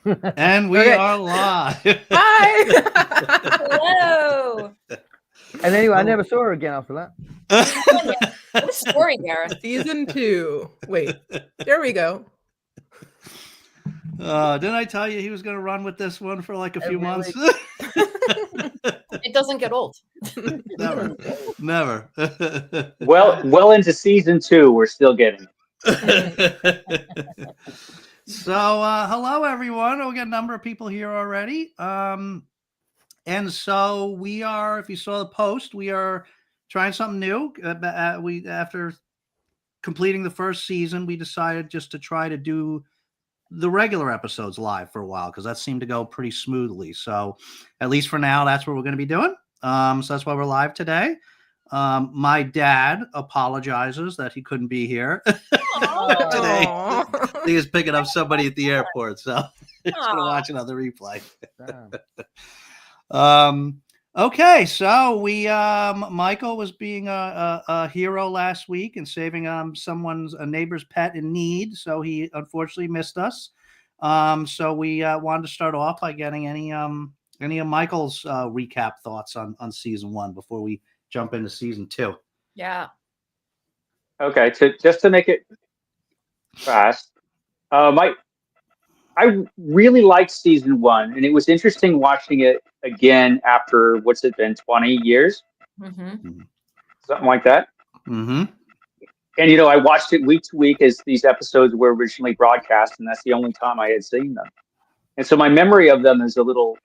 And we are live. Hi. Hello. And anyway, I never saw her again after that. What a story, Gareth. Season 2. Wait, there we go. Didn't I tell you he was going to run with this one for like a few Every months? It doesn't get old. Never. Well into season 2, we're still getting it. So, hello everyone. We got a number of people here already. And so we are, if you saw the post, we are trying something new. After completing the first season, we decided just to try to do the regular episodes live for a while because that seemed to go pretty smoothly. So at least for now, that's what we're going to be doing. So that's why we're live today. My dad apologizes that he couldn't be here today. He was picking up somebody at the airport, so he's going to watch another replay. Okay, so we Michael was being a hero last week and saving a neighbor's pet in need, so he unfortunately missed us. So we wanted to start off by getting any of Michael's recap thoughts on season 1 before we jump into season 2. Yeah. Okay, just to make it fast, I really liked season 1, and it was interesting watching it again after, what's it been, 20 years? Mm-hmm. Something like that. Mm-hmm. And, I watched it week to week as these episodes were originally broadcast, and that's the only time I had seen them. And so my memory of them is a little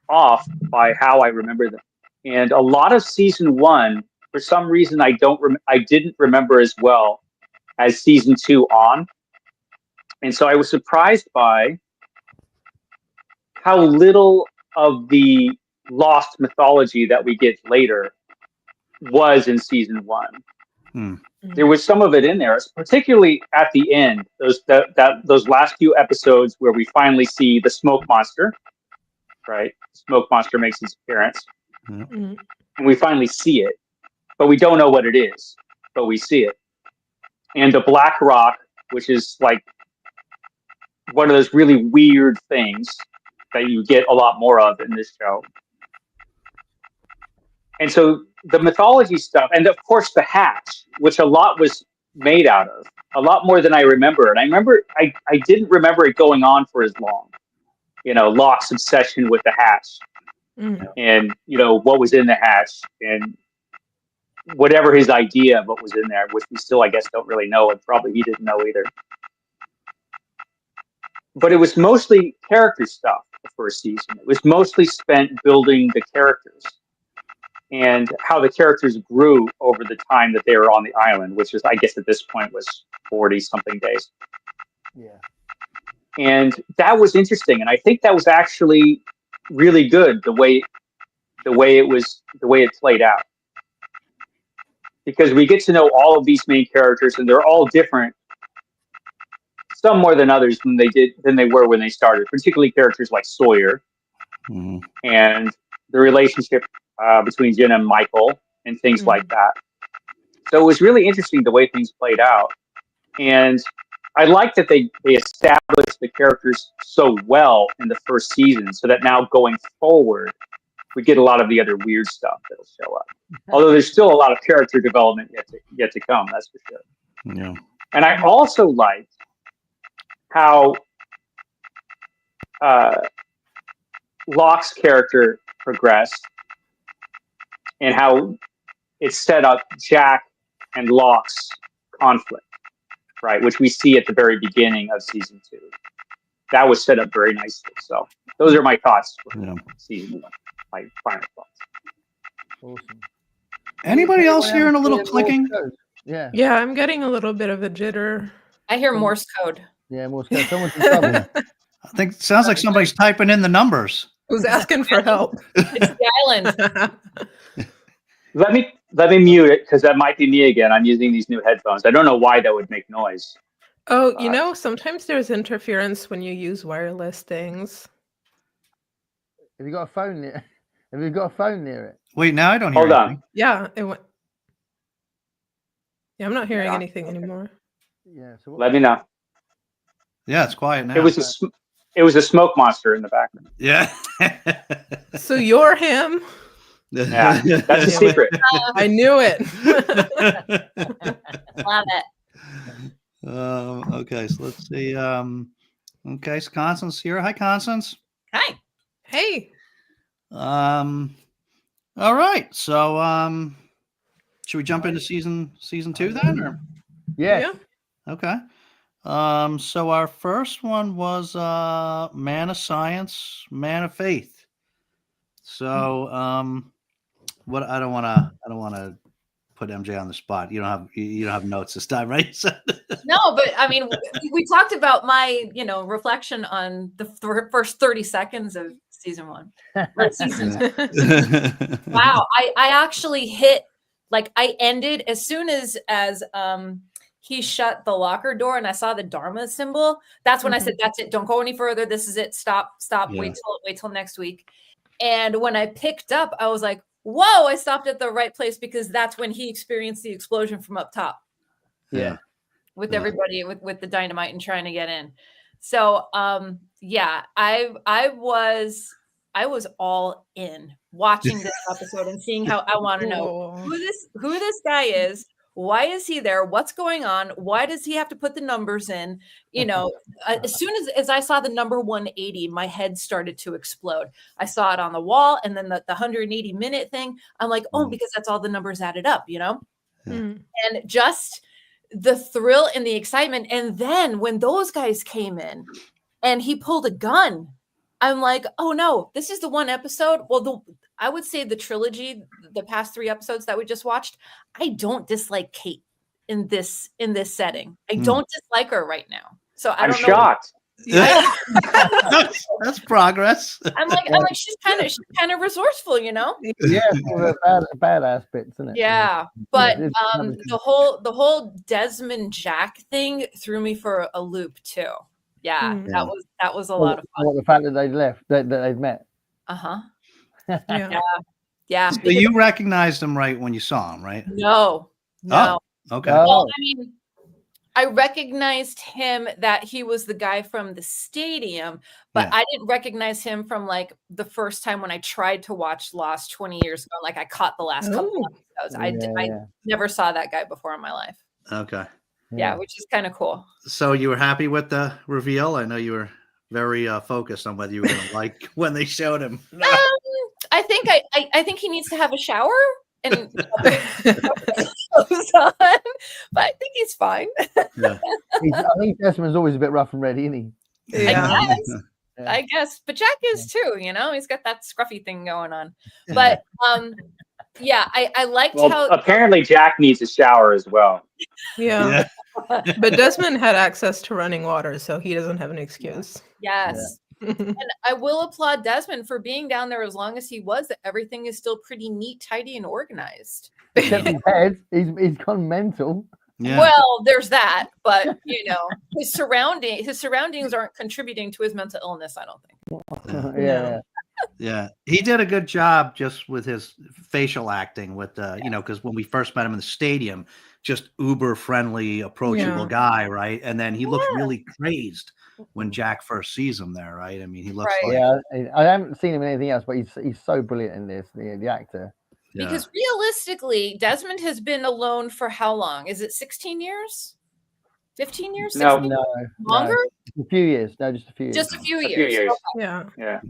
off by how I remember them. And a lot of season 1, for some reason, I didn't remember as well as season 2 on. And so I was surprised by how little of the lost mythology that we get later was in season 1. There was some of it in there, particularly at the end, those last few episodes where we finally see the smoke monster, right? Smoke monster makes its appearance, and we finally see it, but we don't know what it is, but we see it. And the Black Rock, which is like one of those really weird things that you get a lot more of in this show. And so the mythology stuff, and of course the hatch, which a lot was made out of, a lot more than I remember. And I remember, I didn't remember it going on for as long. Locke's obsession with the hatch, and, what was in the hatch, and whatever his idea of what was in there, which we still, I guess, don't really know, and probably he didn't know either. But it was mostly character stuff the first season. It was mostly spent building the characters and how the characters grew over the time that they were on the island, which is, I guess, at this point was 40-something days. Yeah. And that was interesting, and I think that was actually really good the way it played out, because we get to know all of these main characters, and they're all different. Some more than others than they were when they started, particularly characters like Sawyer and the relationship between Jen and Michael and things like that. So it was really interesting the way things played out. And I like that they established the characters so well in the first season, so that now going forward, we get a lot of the other weird stuff that'll show up. Although there's still a lot of character development yet to come, that's for sure. Yeah. And I also liked how Locke's character progressed and how it set up Jack and Locke's conflict, right, which we see at the very beginning of season 2. That was set up very nicely. So those are my thoughts for season 1, my final thoughts. Awesome. Anybody else hearing a little clicking? Yeah. Yeah, I'm getting a little bit of a jitter. I hear Morse code. Yeah, Morse code. Someone's in trouble. I think it sounds like somebody's typing in the numbers. Who's asking for help? It's the island. Let me mute it, because that might be me again. I'm using these new headphones. I don't know why that would make noise. Oh, sometimes there's interference when you use wireless things. Have you got a phone near? Have you got a phone near it? Wait, now I don't hear Hold anything. on. Yeah, it went. Yeah, I'm not hearing anything anymore. Yeah. So Let me know. Yeah, it's quiet now. It was It was a smoke monster in the background. Yeah. So you're him. Yeah, that's a secret. I knew it. Love it. Okay, so let's see. Okay, so Constance here. Hi, Constance. Hi. Hey. All right. So should we jump into season 2 then? Or Yeah. okay. So our first one was Man of Science, Man of Faith. So what I don't wanna put MJ on the spot. You don't have notes this time, right? So, No, but I mean, we talked about my, reflection on the first 30 seconds of season 1. Or season 2. Wow, I actually hit, like, I ended as soon as he shut the locker door and I saw the Dharma symbol. That's when I said, "That's it. Don't go any further. This is it. Stop. Yeah. Wait till next week." And when I picked up, I was like, "Whoa!" I stopped at the right place because that's when he experienced the explosion from up top. Yeah. With Yeah. everybody with the dynamite and trying to get in. So yeah, I was all in watching this episode and seeing how I want to know who this guy is. Why is he there? What's going on? Why does he have to put the numbers in? As soon as I saw the number 180, my head started to explode. I saw it on the wall, and then the 180-minute thing. I'm like, oh, because that's all the numbers added up, And just the thrill and the excitement. And then when those guys came in and he pulled a gun, I'm like, oh no, this is the one episode. Well, I would say the trilogy, the past 3 episodes that we just watched, I don't dislike Kate in this setting. I don't dislike her right now. So I'm shocked. That's progress. I'm like, she's kind of resourceful, Yeah, the badass bits, isn't it? Yeah, but it's the whole Desmond Jack thing threw me for a loop too. Yeah, that was a lot of fun. What, the fact that they left, that they've met. Yeah. So you recognized him right when you saw him, right? No. Oh, okay. Well, I mean, I recognized him that he was the guy from the stadium, but I didn't recognize him from like the first time when I tried to watch Lost 20 years ago. Like I caught the last couple episodes. I never saw that guy before in my life. Okay. Yeah, which is kind of cool. So you were happy with the reveal? I know you were very focused on whether you were going to like when they showed him. I think I think he needs to have a shower and clothes on, but I think he's fine. Yeah. I think Desmond's always a bit rough and ready, isn't he? Yeah. I guess, but Jack is too. He's got that scruffy thing going on. But yeah, I liked how apparently Jack needs a shower as well. Yeah. But Desmond had access to running water, so he doesn't have an excuse. Yes. And I will applaud Desmond for being down there as long as he was. That everything is still pretty neat, tidy, and organized. Except his head, he's gone mental. Yeah. Well, there's that, but his surroundings aren't contributing to his mental illness, I don't think. Yeah. He did a good job just with his facial acting with because when we first met him in the stadium, just uber friendly, approachable guy, right? And then he looked really crazed when Jack first sees him there, right? I mean, he looks like I haven't seen him in anything else, but he's so brilliant in this, the actor. Because realistically, Desmond has been alone for how long? Is it 16 years? 15 years? No. Longer? A few years. No, just a few years. Just a few years. Okay. Yeah.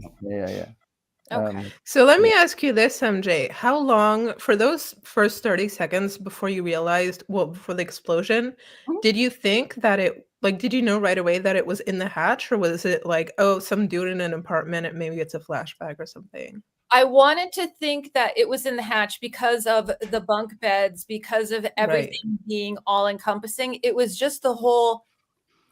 Okay. So let me ask you this, MJ. How long, for those first 30 seconds before you realized, before the explosion, did you think that did you know right away that it was in the hatch, or was it like, oh, some dude in an apartment, and maybe it's a flashback or something? I wanted to think that it was in the hatch because of the bunk beds, because of everything being all encompassing. It was just the whole,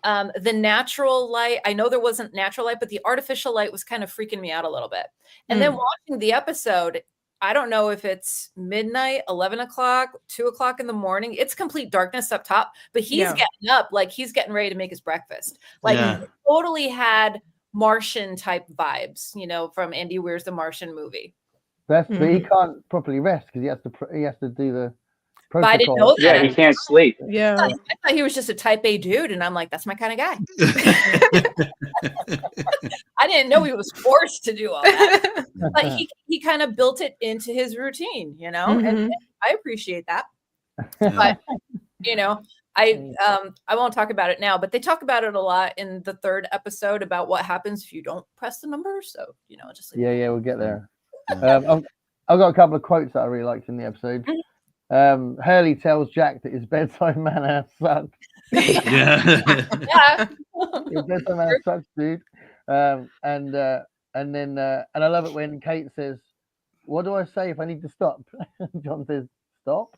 the natural light. I know there wasn't natural light, but the artificial light was kind of freaking me out a little bit. And then watching the episode, I don't know if it's midnight, 11 o'clock, 2 o'clock in the morning. It's complete darkness up top, but he's getting up, like he's getting ready to make his breakfast. Like he totally had Martian type vibes, from Andy Weir's The Martian movie. But he can't properly rest because he has to do the But I didn't know that. Yeah, he can't sleep. Yeah. I thought he was just a type A dude, and I'm like, that's my kind of guy. I didn't know he was forced to do all that. But he kind of built it into his routine, you know, and I appreciate that. But you know, I won't talk about it now, but they talk about it a lot in the 3rd episode about what happens if you don't press the numbers. So, you know, just like, Yeah, we'll get there. I've got a couple of quotes that I really liked in the episode. Hurley tells Jack that his bedside manner sucks. Yeah. yeah. Your bedside manner sucks, dude. And then I love it when Kate says, "What do I say if I need to stop?" John says, "Stop."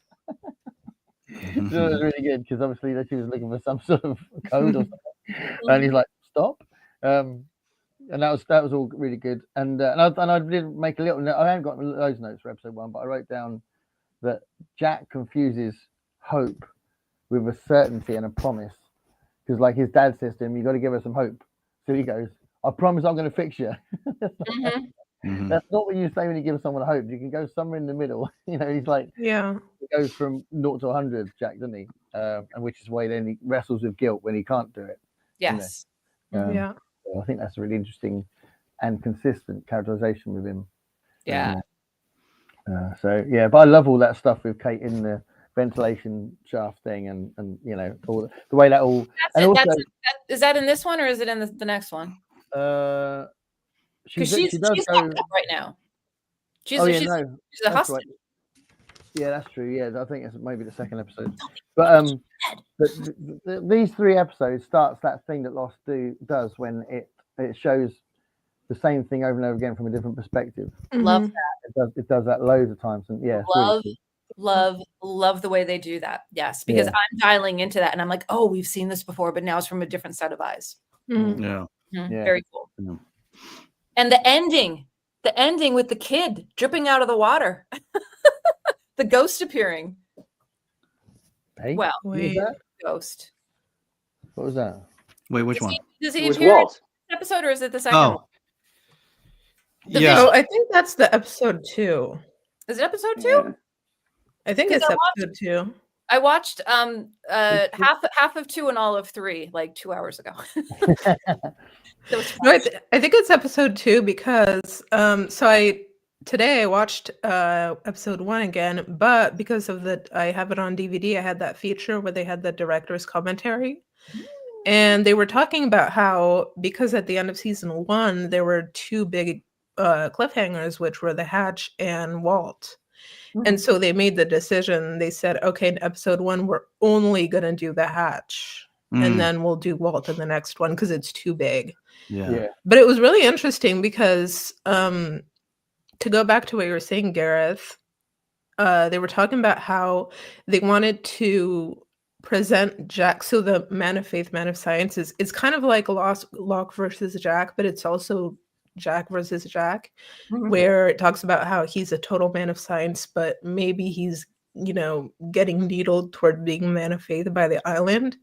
So it was really good because obviously that she was looking for some sort of code or something, and he's like, "Stop." And that was all really good. And I did make a little note. I haven't got those notes for episode 1, but I wrote down that Jack confuses hope with a certainty and a promise, because like his dad says to him, "You got to give us some hope." So he goes, "I promise I'm going to fix you." That's not what you say when you give someone hope. You can go somewhere in the middle. You know, he's like, he goes from 0 to 100, Jack, doesn't he? And which is why then he wrestles with guilt when he can't do it. Yes. You know? So I think that's a really interesting and consistent characterization with him. Yeah. But I love all that stuff with Kate in the ventilation shaft thing, and you know, all the way that all. Is that in this one or is it in the next one? She's she's locked up right now. She's a hostage. Right. Yeah, that's true. Yeah, I think it's maybe the 2nd episode. But these 3 episodes starts that thing that Lost does when it shows the same thing over and over again from a different perspective. Love that. It does that loads of times, and yeah, love the way they do that. Yes, because I'm dialing into that, and I'm like, oh, we've seen this before, but now it's from a different set of eyes. Very cool. And the ending with the kid dripping out of the water, the ghost appearing. Hey, well, ghost. What was that? Wait, which one? Does he appear in this episode, or is it the 2nd one? Yeah, I think that's the episode 2. Is it episode 2? I think it's episode 2. I watched half of 2 and all of 3 like 2 hours ago. No, I think it's episode 2 because today I watched episode 1 again, but because of I have it on DVD, I had that feature where they had the director's commentary. And they were talking about how, because at the end of season 1, there were 2 big cliffhangers, which were the Hatch and Walt. And so they made the decision. They said, okay, in episode 1, we're only going to do the Hatch. And then we'll do Walt in the next one because it's too big. Yeah. But it was really interesting because to go back to what you were saying, Gareth, they were talking about how they wanted to present Jack. So the man of faith, man of science is kind of like Locke versus Jack, but it's also Jack versus Jack, where it talks about how he's a total man of science, but maybe he's, you know, getting needled toward being a man of faith by the island.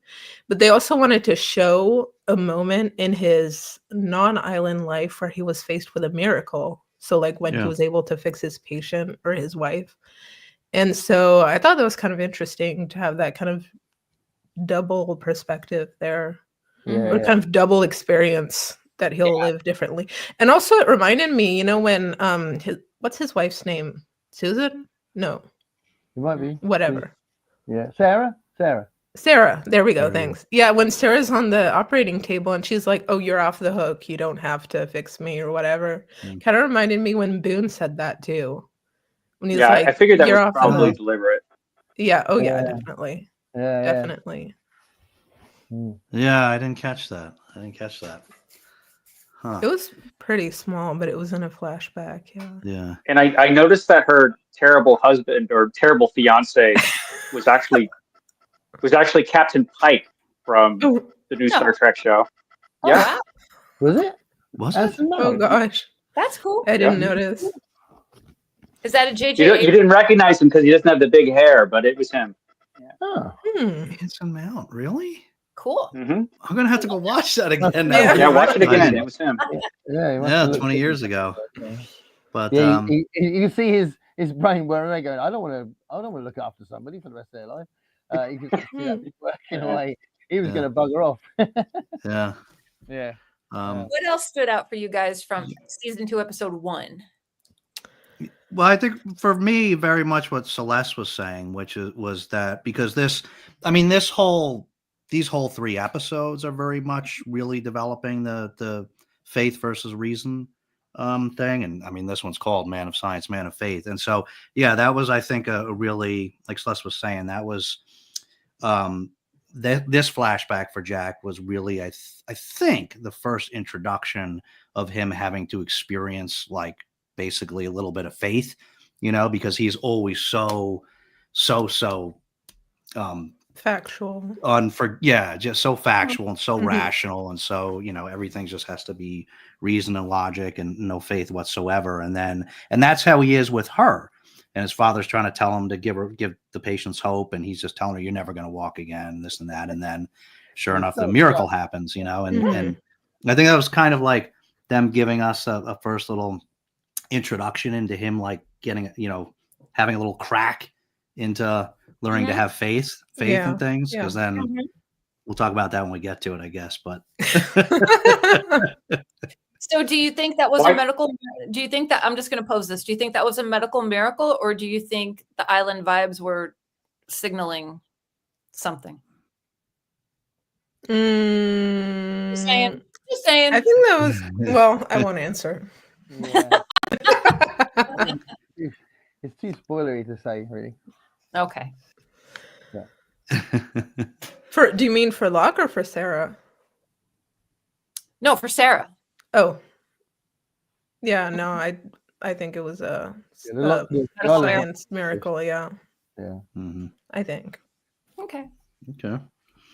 But they also wanted to show a moment in his non-island life where he was faced with a miracle. So like when he was able to fix his patient or his wife. And so I thought that was kind of interesting to have that kind of double perspective there, or kind of double experience that he'll live differently. And also it reminded me, you know, when what's his wife's name? Susan? No. It might be. Whatever. Yeah. Sarah. There we go. Thanks. Yeah, when Sarah's on the operating table and she's like, "Oh, you're off the hook. You don't have to fix me," or whatever. Kind of reminded me when Boone said that too. When he's like, I figured that "You're was off the probably hook." deliberate. Yeah. Oh, yeah. Definitely. Definitely. Yeah, I didn't catch that. Huh. It was pretty small, but it was in a flashback. Yeah. And I noticed that her terrible husband or terrible fiance was actually Captain Pike from the new Star Trek show. Oh, wow. Was it? Was it? Oh gosh, that's cool. I didn't notice. Is that a JJ? You didn't recognize him because he doesn't have the big hair, but it was him. Hanson Mount, really? Cool. I'm gonna have to go watch that again now. Yeah, watch it again. It was him. Yeah, 20 years ago. But you see his brain weren't they going, I don't want to look after somebody for the rest of their life. He could see that working away. He was going to bugger off. Yeah. Yeah. What else stood out for you guys from season 2, episode 1? Well, I think for me, very much what Celeste was saying, which was that because these whole 3 episodes are very much really developing the faith versus reason thing, and I mean this one's called Man of Science, Man of Faith, and so yeah, that was I think a really, like Celeste was saying, that was this flashback for Jack was really I think the first introduction of him having to experience like basically a little bit of faith, because he's always so factual just so factual and so rational, and so everything just has to be reason and logic and no faith whatsoever, and that's how he is with her, and his father's trying to tell him to give the patients hope, and he's just telling her you're never going to walk again, this and that, and then sure enough the miracle happens, and I think that was kind of like them giving us a first little introduction into him, like getting having a little crack into learning to have faith in things, because then we'll talk about that when we get to it, I guess. But so do you think that was a medical, do you think that, I'm just going to pose this, do you think that was a medical miracle, or do you think the island vibes were signaling something? Just saying. I think that was, well, I won't answer. Yeah. It's too spoilery to say, really. Okay. Yeah. Do you mean for Locke or for Sarah? No, for Sarah. Oh. Yeah, no, I think it was a science miracle, yeah. Yeah. Mm-hmm. I think. Okay. Okay.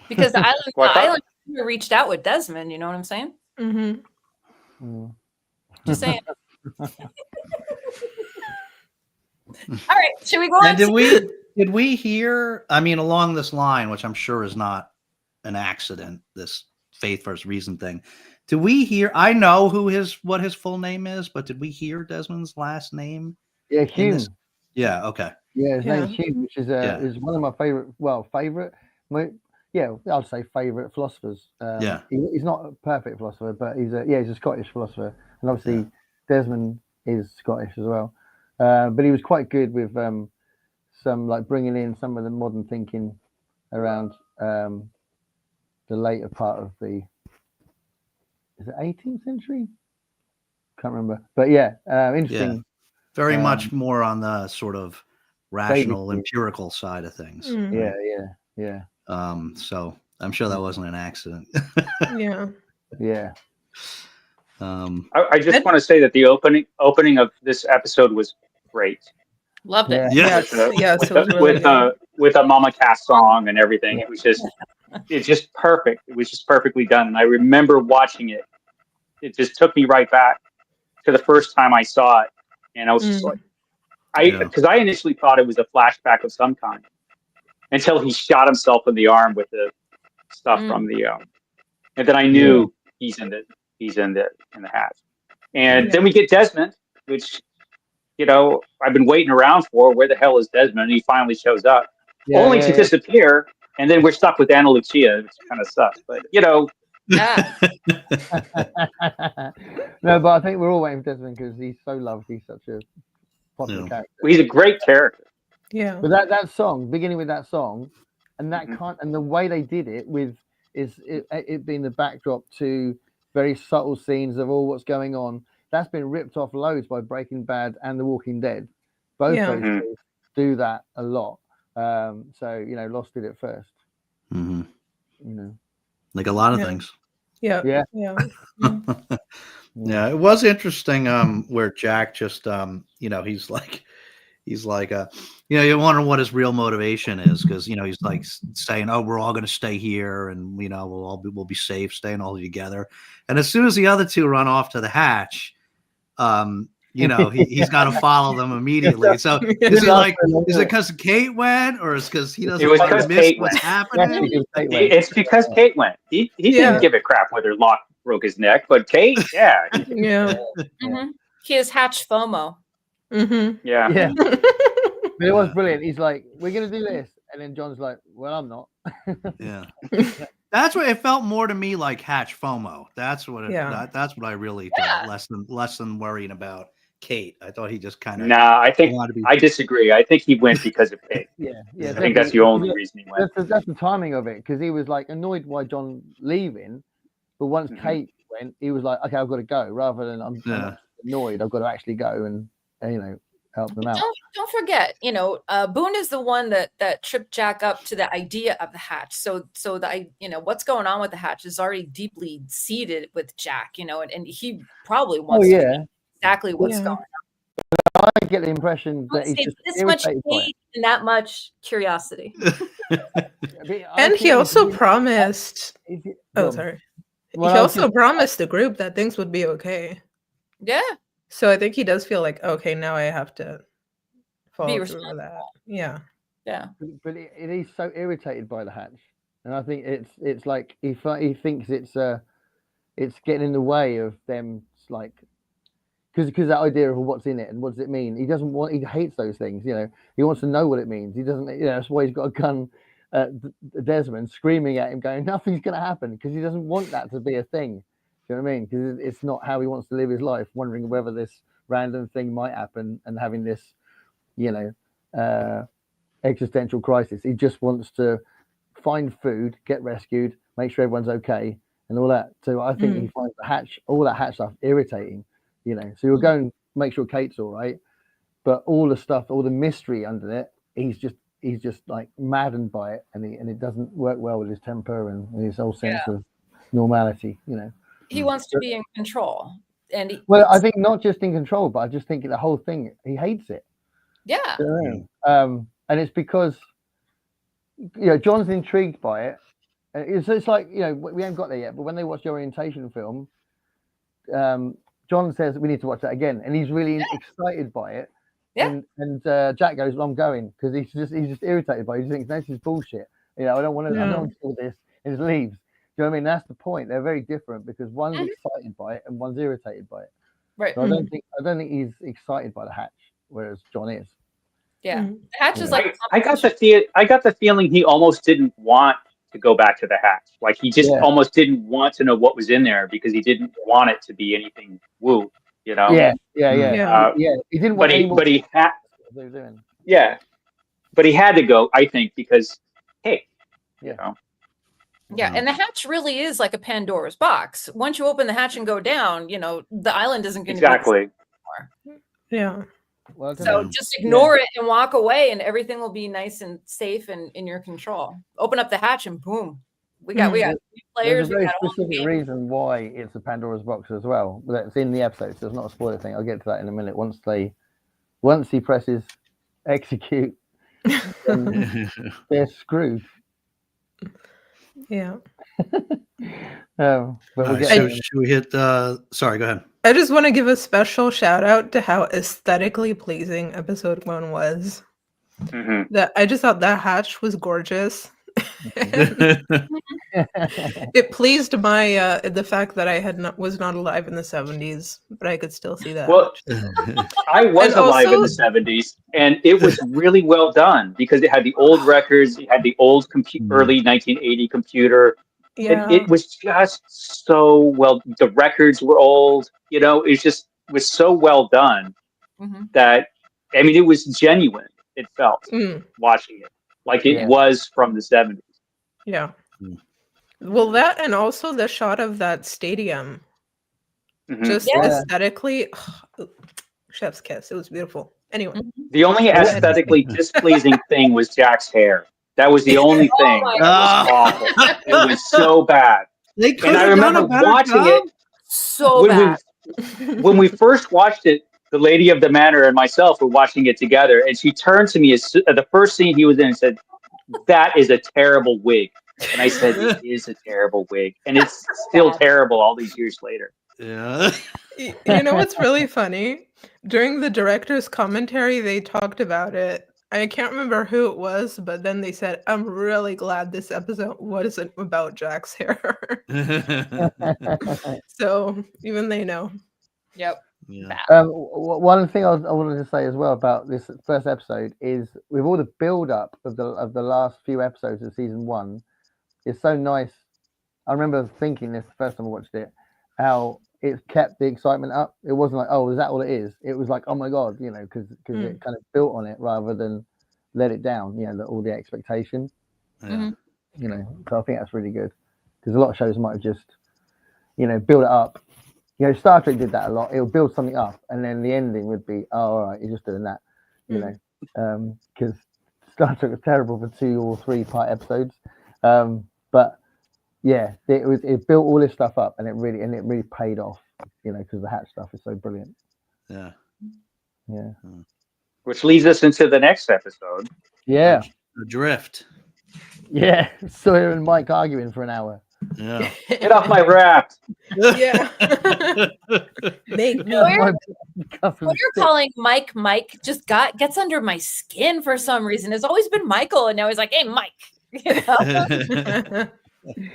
Because the island reached out with Desmond, you know what I'm saying? Mm-hmm. Mm. Just saying. All right, should we go on? And did we hear, I mean, along this line, which I'm sure is not an accident, this faith versus reason thing, did we hear, I know what his full name is, but did we hear Desmond's last name? Yeah, Hume. Yeah, okay. Yeah, his name's Hume, which is one of my favorite, I'd say favorite philosophers. He's not a perfect philosopher, but he's a Scottish philosopher, and obviously Desmond is Scottish as well. But he was quite good with some, like, bringing in some of the modern thinking around the later part of the 18th century? Can't remember, but interesting. Yeah. Very much more on the sort of rational, empirical side of things. Mm-hmm. Yeah. So I'm sure that wasn't an accident. Yeah. I just want to say that the opening of this episode was great. Loved it. Yes. With a Mama Cass song and everything. It's just perfect. It was just perfectly done. And I remember watching it. It just took me right back to the first time I saw it. And I was just like, because I initially thought it was a flashback of some kind until he shot himself in the arm with the stuff from the, and then I knew he's in the hatch. And then we get Desmond, which, I've been waiting around for. Where the hell is Desmond? And he finally shows up, only to disappear. And then we're stuck with Ana Lucia, which kind of sucks. But, Yeah. No, but I think we're all waiting for Desmond because he's so loved. He's such a popular character. Well, he's a great character. Yeah. But that song, beginning with that song, and that and the way they did it with it being the backdrop to very subtle scenes of all what's going on. That's been ripped off loads by Breaking Bad and The Walking Dead. Both those shows do that a lot. So Lost did it first. Mm-hmm. Like a lot of things. Yeah. Yeah, it was interesting where Jack just he's like you wonder what his real motivation is, because he's like saying, oh, we're all going to stay here, and we'll be safe staying all together, and as soon as the other two run off to the hatch, he's got to follow them immediately. So is it because Kate went, or is it because he doesn't want to miss what's happening? It's because Kate went. He didn't give a crap whether Locke broke his neck, but Kate, He has hatch FOMO. Mm-hmm. Yeah. Yeah, but it was Yeah. brilliant. He's like, "We're gonna do this," and then John's like, "Well, I'm not." Yeah. That's what it felt more to me like Hatch FOMO. That's what Yeah. that's what I really thought. Less than worrying about Kate. I thought he just kind of Nah, I think wanted to be. I disagree. I think he went because of Kate. Yeah, Yeah. yeah, I think that's the only reason he went. That's the timing of it, because he was like annoyed by John leaving, but once Mhm. Kate went, he was like, "Okay, I've got to go," rather than I'm Yeah. not annoyed. I've got to actually go and help them out. Don't forget, Boone is the one that tripped Jack up to the idea of the hatch. So what's going on with the hatch is already deeply seated with Jack, and he probably wants to know exactly what's Yeah. going on. I get the impression that he's just This much irritated by it. hate and that much curiosity. And he also promised. Oh, Sorry. sorry. Well, he I was also promised the group that things would be okay. Yeah. So I think he does feel like, okay, now I have to follow Be through with that. Yeah. Yeah. But he's so irritated by the hatch, and I think it's like he thinks it's getting in the way of them, like, because that idea of what's in it and what does it mean. He hates those things. He wants to know what it means. He doesn't. That's why he's got a gun at Desmond, screaming at him, going, "Nothing's going to happen," because he doesn't want that to be a thing. Do you know what I mean? Because it's not how he wants to live his life, wondering whether this random thing might happen and having this, existential crisis. He just wants to find food, get rescued, make sure everyone's okay, and all that. So I think he finds all that hatch stuff irritating. So you'll go and make sure Kate's all right, but all the stuff, all the mystery under it, he's just like maddened by it, and it doesn't work well with his temper and his whole sense of normality. He wants to be in control, and I think not just in control, but I just think the whole thing, he hates it. Yeah. And it's because John's intrigued by it. It's like we haven't got there yet, but when they watch the orientation film, John says we need to watch that again, and he's really excited by it. Yeah. And Jack goes, "Well, I'm going," because he's just irritated by it. He thinks this is bullshit. I don't want to. I don't want to do this. And just leaves. Do you know what I mean? That's the point. They're very different because one's excited by it and one's irritated by it. Right. So I don't think he's excited by the hatch, whereas John is. Yeah. The hatch is like I got the feeling he almost didn't want to go back to the hatch. Like he just almost didn't want to know what was in there because he didn't want it to be anything woo. Yeah. He didn't want but he had. Yeah, but he had to go. I think because hey, Yeah, and the hatch really is like a Pandora's box. Once you open the hatch and go down, the island isn't going to be exactly. Yeah. Well, so just ignore it and walk away, and everything will be nice and safe and in your control. Open up the hatch and boom, we got players. There's a very specific reason why it's a Pandora's box as well. That's in the episode, so it's not a spoiler thing. I'll get to that in a minute. Once he presses execute, they're screwed. Yeah. But should we hit? Sorry, go ahead. I just want to give a special shout out to how aesthetically pleasing episode 1 was. That I just thought that hatch was gorgeous. It pleased my the fact that I was not alive in the 70s, but I could still see that. Well, I was alive in the 70s, and it was really well done because it had the old records, it had the old early 1980 computer. Yeah. And it was just so well. The records were old, it was so well done that it was genuine. It felt watching it like it was from the 70s. Yeah. Well, that and also the shot of that stadium, just aesthetically, chef's kiss. It was beautiful. Anyway, the only aesthetically displeasing thing was Jack's hair. That was the only thing that was awful. It was so bad. And I remember watching it so bad. When we first watched it, the lady of the manor and myself were watching it together, and she turned to me the first scene he was in and said, "That is a terrible wig." And I said, "It is a terrible wig," and it's still terrible all these years later. Yeah. You know what's really funny? During the director's commentary, they talked about it. I can't remember who it was, but then they said, "I'm really glad this episode wasn't about Jack's hair." So even they know. Yep. Yeah. One thing I wanted to say as well about this first episode is with all the build up of the last few episodes of season 1, it's so nice. I remember thinking this the first time I watched it, how it kept the excitement up. It wasn't like, oh, is that all it is? It was like, oh my god, because it kind of built on it rather than let it down. All the expectation. Yeah. So I think that's really good because a lot of shows might have just build it up. Star Trek did that a lot. It would build something up, and then the ending would be, oh, all right, you're just doing that, because Star Trek was terrible for 2 or 3 part episodes, but yeah, it built all this stuff up, and it really paid off, because the Hatch stuff is so brilliant. Yeah. Which leads us into the next episode. Yeah, Adrift. yeah. Sawyer and Mike arguing for an hour. Yeah. Get off my raft. Yeah. Make me. What you're calling Mike just gets under my skin for some reason. It's always been Michael, and now he's like, hey, Mike.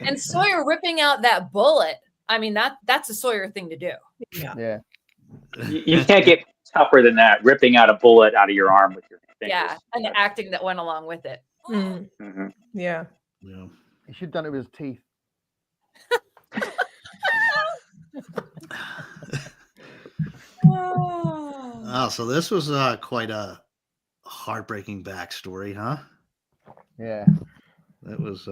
And Sawyer ripping out that bullet. I mean, that's a Sawyer thing to do. Yeah. You can't get tougher than that, ripping out a bullet out of your arm with your fingers. Yeah, and the acting that went along with it. Mm. Yeah. He should have done it with his teeth. Oh, so this was quite a heartbreaking backstory, huh? Yeah. That was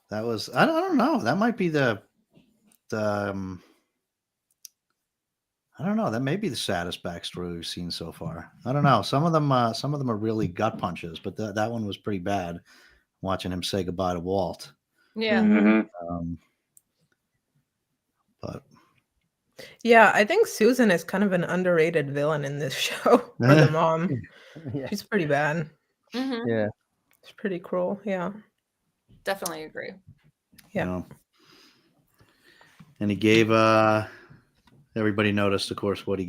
that was I don't know. That might be the I don't know. That may be the saddest backstory we've seen so far. I don't know. Some of them are really gut punches, but that one was pretty bad. Watching him say goodbye to Walt. Yeah. But yeah, I think Susan is kind of an underrated villain in this show. For the mom, she's pretty bad. Yeah, she's pretty cruel. Yeah, definitely agree. Yeah, and he gave everybody noticed, of course, what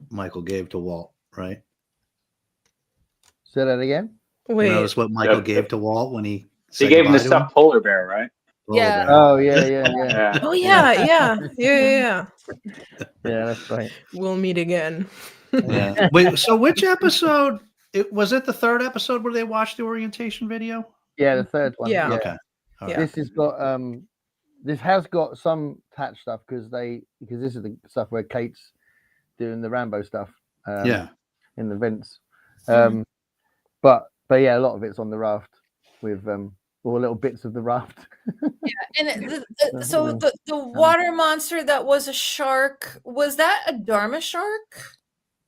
Michael gave to Walt, right? Say that again. Wait, you notice what Michael gave to Walt when he gave him the stuffed polar bear, right? Yeah. Oh yeah. Oh yeah. Yeah, that's right. We'll meet again. Yeah. Wait, so which episode? Was it the third episode where they watched the orientation video? Yeah, the third one. Yeah. Okay. All right. This has got this has got some Hatch stuff because this is the stuff where Kate's doing the Rambo stuff. In the vents. But yeah, a lot of it's on the raft with all little bits of the raft. Yeah, and so the water monster that was a shark, was that a Dharma shark?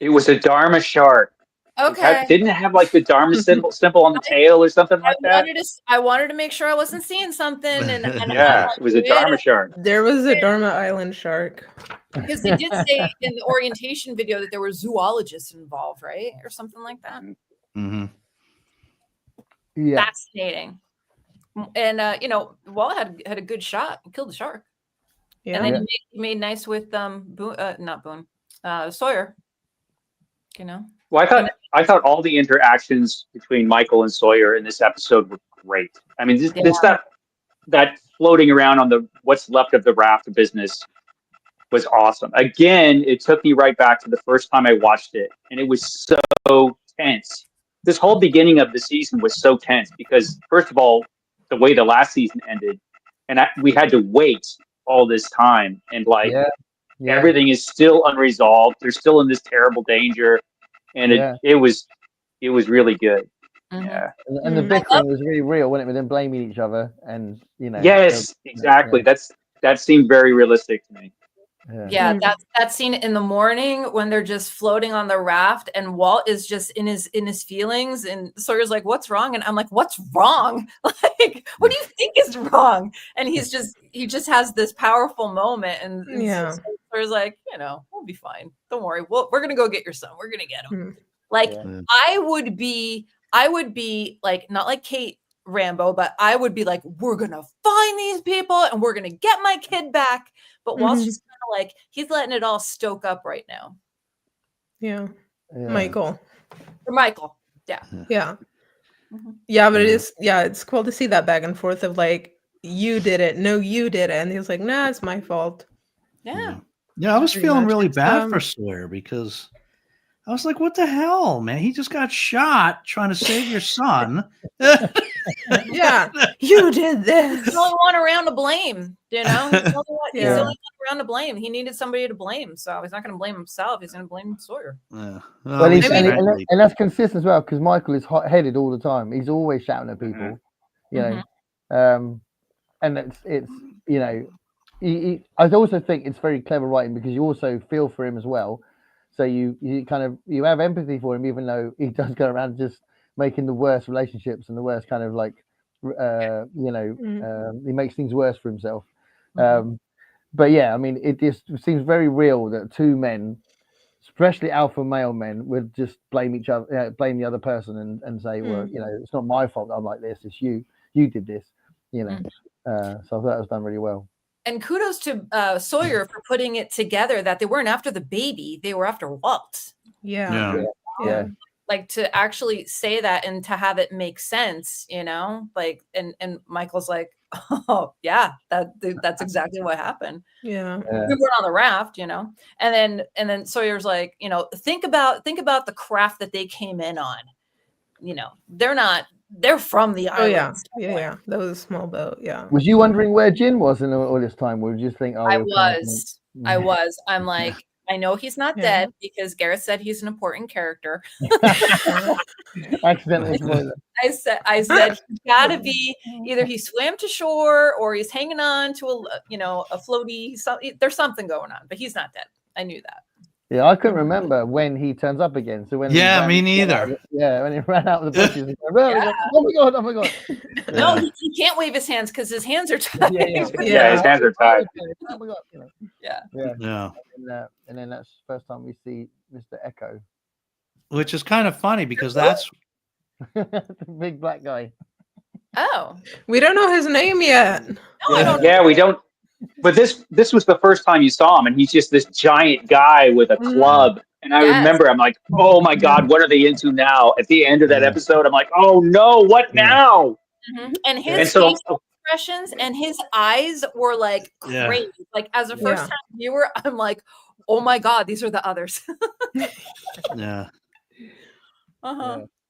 It was a Dharma shark. Okay. Didn't it have like the Dharma symbol on the tail or something like that? I wanted to make sure I wasn't seeing something. And yeah, it was a Dharma shark. There was a Dharma Island shark. Because they did say in the orientation video that there were zoologists involved, right? Or something like that. Mm-hmm. Yeah. Fascinating. And Walt had a good shot and killed the shark. Yeah. And then he made nice with Sawyer. Well, I thought all the interactions between Michael and Sawyer in this episode were great. I mean, that floating around on the what's left of the raft business was awesome. Again, it took me right back to the first time I watched it, and it was so tense. This whole beginning of the season was so tense because, first of all, the way the last season ended, and we had to wait all this time, and everything is still unresolved. They're still in this terrible danger, and it was really good. Mm-hmm. Yeah, and the bickering was really real, wasn't it? With them blaming each other, and Yes, exactly. That seemed very realistic to me. Yeah, that scene in the morning when they're just floating on the raft and Walt is just in his feelings and Sawyer's like, "What's wrong?" And I'm like, "What's wrong? Like, what do you think is wrong?" And he just has this powerful moment and Sawyer's like, "We'll be fine. Don't worry. We're gonna go get your son. We're gonna get him." I would be like, not like Kate Rambo, but I would be like, we're gonna find these people and we're gonna get my kid back. But Walt's just kind of like, he's letting it all stoke up right now. Yeah. Michael. Yeah. Yeah. Yeah, but it's cool to see that back and forth of like, you did it, no, you did it, and he was like, nah, it's my fault. Yeah. Yeah, I was Pretty feeling much. really It's, bad for Sawyer because I was like, what the hell, man? He just got shot trying to save your son. Yeah, you did this. He's the only one around to blame, you know? He's the only Yeah. one around to blame. He needed somebody to blame, so he's not going to blame himself. He's going to blame Sawyer. Yeah. Well, he's and that's consistent as well because Michael is hot-headed all the time. He's always shouting at people, you know. And it's you know, I also think it's very clever writing because you also feel for him as well. So you kind of you have empathy for him, even though he does go around just making the worst relationships and the worst kind of like, you know, he makes things worse for himself. But yeah, I mean, it just seems very real that two men, especially alpha male men, would just blame each other, blame the other person, and say, well, you know, it's not my fault that I'm like this. It's you did this, you know. So I thought that was done really well. And kudos to Sawyer for putting it together that they weren't after the baby, they were after Walt. Yeah. Like to actually say that and to have it make sense, you know, like and Michael's like, oh yeah, that's exactly what happened. Yeah. We weren't on the raft, you know, and then Sawyer's like, you know, think about the craft that they came in on. You know, they're from the island. Yeah. That was a small boat. Yeah. Was you wondering where Jin was in all this time? Or did you just think, oh, I was. I'm like, I know he's not dead because Gareth said he's an important character. Accidentally spoiled it. I said he's gotta be either he swam to shore or he's hanging on to a floaty. There's something going on, but he's not dead. I knew that. Yeah, I couldn't remember when he turns up again. So when me neither. When he ran out of the bushes, and like, oh my god! No, he can't wave his hands because his hands are tied. Yeah, his hands are tied. Oh my god! You know. Yeah. And then that's the first time we see Mr. Echo, which is kind of funny because that's the big black guy. Oh, we don't know his name yet. No, I don't. Yeah, we don't. But this was the first time you saw him, and he's just this giant guy with a club. And I remember, I'm like, oh my god, what are they into now? At the end of that episode, I'm like, oh no, what now? And his facial expressions and his eyes were like crazy. Like as a first time viewer, I'm like, oh my god, these are the others.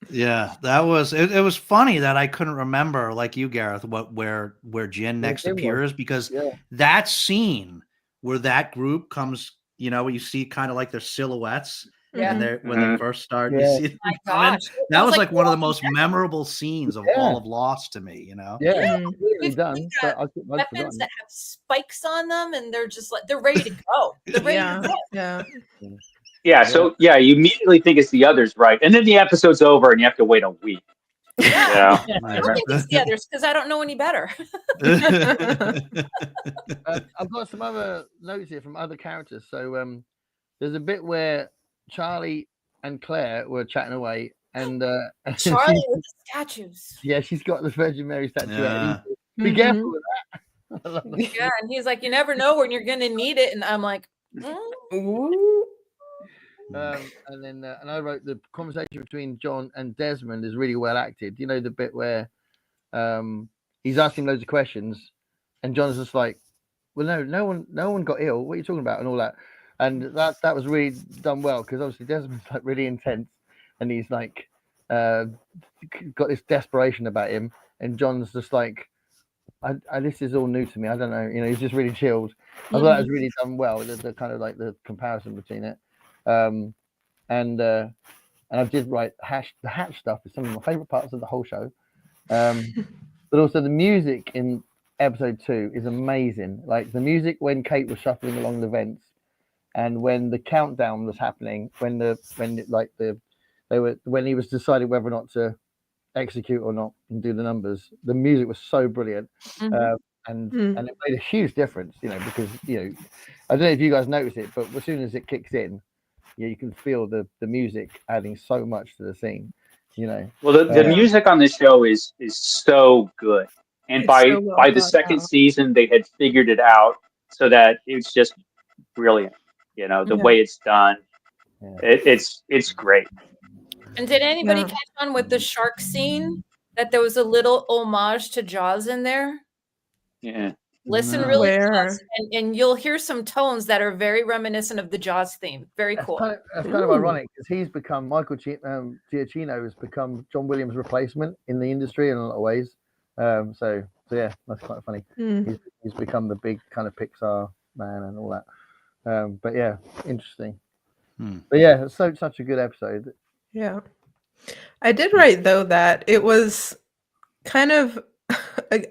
Yeah, that was it was funny that I couldn't remember, like you, Gareth, where Jin next appears, because that scene where that group comes, you know, you see kind of like their silhouettes when they first start. You see them coming. That was like one of the most memorable scenes of all of Lost to me, you know. Really done. Weapons that have spikes on them, and they're just like they're ready to go. They're ready to go. So you immediately think it's the others, right? And then the episode's over and you have to wait a week. I don't think it's the others because I don't know any better. I've got some other notes here from other characters. So there's a bit where Charlie and Claire were chatting away, and Charlie with the statues. Yeah, she's got the Virgin Mary statue. Be careful with that. Yeah, and he's like, you never know when you're gonna need it, and I'm like, and then and I wrote the conversation between John and Desmond is really well acted. You know, the bit where he's asking loads of questions, and John's just like, "Well, no one got ill. What are you talking about?" and all that. And that was really done well because obviously Desmond's like really intense, and he's like got this desperation about him, and John's just like, I this is all new to me. I don't know. You know, he's just really chilled. I thought that was really done well. The kind of like the comparison between it. And I did write the hatch stuff is some of my favorite parts of the whole show. But also the music in episode 2 is amazing. Like the music when Kate was shuffling along the vents, and when the countdown was happening, when he was deciding whether or not to execute or not and do the numbers, the music was so brilliant. And it made a huge difference, you know, because you know, I don't know if you guys notice it, but as soon as it kicks in, you can feel the music adding so much to the scene, you know. Well, the music on this show is so good, and by the second season, they had figured it out so that it's just brilliant. You know, the way it's done, it's great. And did anybody catch on with the shark scene? That there was a little homage to Jaws in there. Yeah. Listen No. really Where? close, and you'll hear some tones that are very reminiscent of the Jaws theme. Very That's cool. kind of Ooh. ironic because he's become Giacchino has become John Williams' replacement in the industry in a lot of ways. So yeah, that's quite funny. Mm. He's become the big kind of Pixar man and all that. But yeah, interesting. But yeah, it's such a good episode. Yeah. I did write though that it was kind of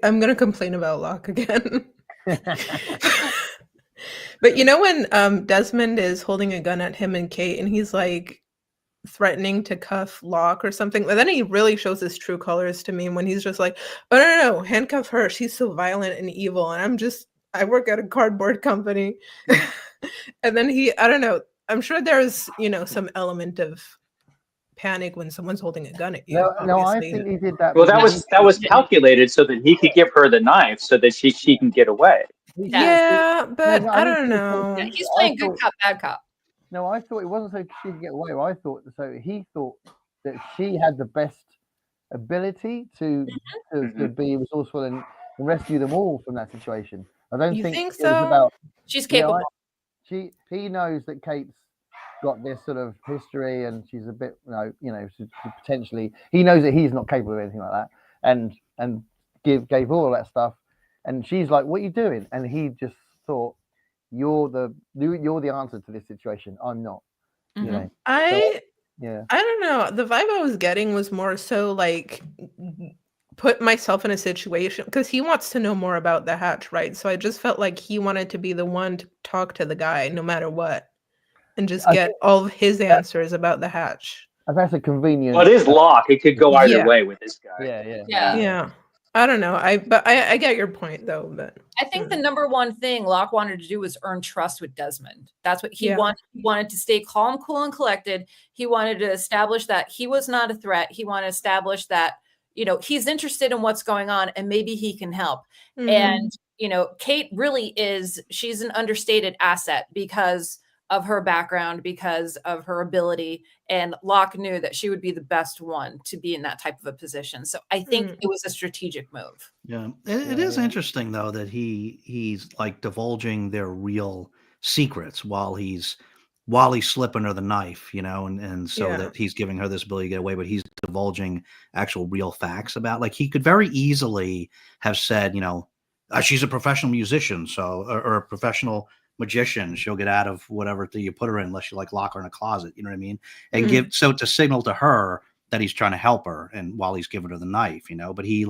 I'm gonna complain about Locke again. But you know when Desmond is holding a gun at him and Kate and he's like threatening to cuff Locke or something, but then he really shows his true colors to me when he's just like, oh no, handcuff her, she's so violent and evil, and I work at a cardboard company. And then I don't know, I'm sure there's some element of panic when someone's holding a gun at you. No, I obviously. think he did that. Well, that was calculated so that he could give her the knife so that she can get away. Yeah, but I don't Yeah, know. he's playing good cop, bad cop. No, I thought it wasn't so she could get away. I thought so. He thought that she had the best ability to be resourceful and rescue them all from that situation. I don't You think think it was so? about. She's capable. He knows that Kate's got this sort of history and she's a bit, she potentially. He knows that he's not capable of anything like that, and gave all that stuff, and she's like, "What are you doing?" And he just thought, you're the answer to this situation. I'm not. I Yeah. I don't know. The vibe I was getting was more so like put myself in a situation because he wants to know more about the hatch, right? So I just felt like he wanted to be the one to talk to the guy no matter what and just get all of his answers about the hatch. That's a convenient. Well, it is Locke. It could go either way with this guy. Yeah. I don't know. I get your point though, but I think the number one thing Locke wanted to do was earn trust with Desmond. That's what he wanted. He wanted to stay calm, cool, and collected. He wanted to establish that he was not a threat. He wanted to establish that, he's interested in what's going on and maybe he can help. And, Kate really she's an understated asset because of her background, because of her ability, and Locke knew that she would be the best one to be in that type of a position. So I think it was a strategic move. Yeah, it is interesting though that he's like divulging their real secrets while he's slipping her the knife, and so that he's giving her this ability to get away, but he's divulging actual real facts about. Like he could very easily have said, she's a professional musician, so or a professional magician, she'll get out of whatever you put her in unless you like lock her in a closet, you know what I mean? And to signal to her that he's trying to help her and while he's giving her the knife, but he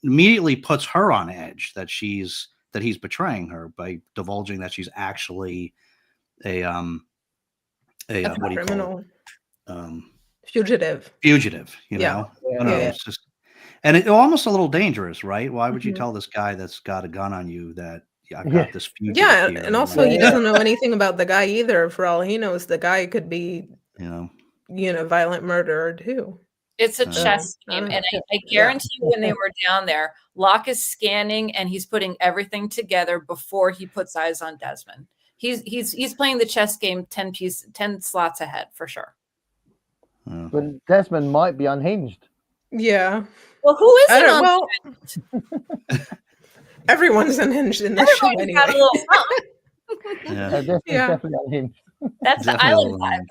immediately puts her on edge that he's betraying her by divulging that she's actually a what do you call it? Fugitive, it's just, and it's almost a little dangerous, right? Why would you tell this guy that's got a gun on you that I've got this fugitive here, and also he doesn't know anything about the guy either. For all he knows, the guy could be violent murderer too. It's a chess game, and I guarantee you when they were down there, Locke is scanning and he's putting everything together before he puts eyes on Desmond. He's playing the chess game 10 slots ahead for sure. But Desmond might be unhinged. Yeah. Well, who isn't unhinged? Everyone's unhinged in this show anyway. Got a little Desmond's definitely unhinged. That's the island vibe.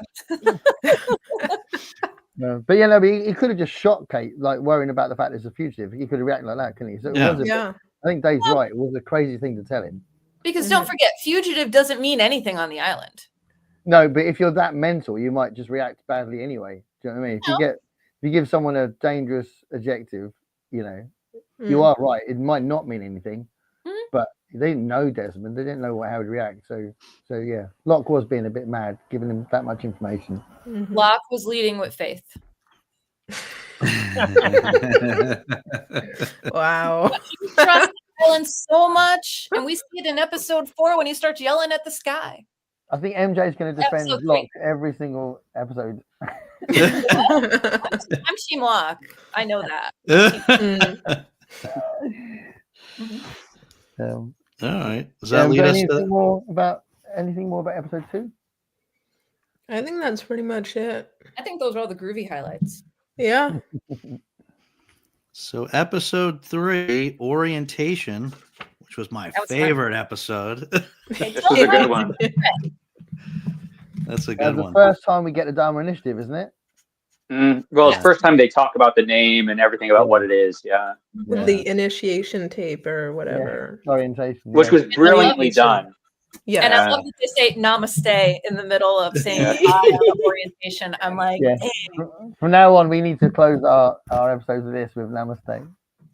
But he could have just shot Kate, like worrying about the fact there's a fugitive. He could have reacted like that, couldn't he? So I think Dave's right. It was a crazy thing to tell him. Because don't forget, fugitive doesn't mean anything on the island. No, but if you're that mental, you might just react badly anyway. Do you know what I mean? If you give someone a dangerous adjective, you are right. It might not mean anything, but they didn't know Desmond. They didn't know how he'd react. So yeah, Locke was being a bit mad, giving him that much information. Locke was leading with faith. Wow. He trusts Ellen so much, and we see it in episode 4 when he starts yelling at the sky. I think MJ's going to defend Locke every single episode. I'm Team Locke. I know that. All right. Does that lead us anything more about episode 2? I think that's pretty much it. I think those are all the groovy highlights. Yeah. So episode 3, orientation. which was my That was fun. favorite episode. This was a good one. That's a That's good the one. first time we get the Dharma Initiative, isn't it? Well, it's Yeah. the first time they talk about the name and everything about what it is. Yeah. With the initiation tape or whatever. Orientation. Which was brilliantly Initiation. done. Yeah. And I love that they say namaste in the middle of saying Yeah. goodbye on the orientation. I'm like, Yeah. dang, From now on, we need to close our episodes of this with Namaste.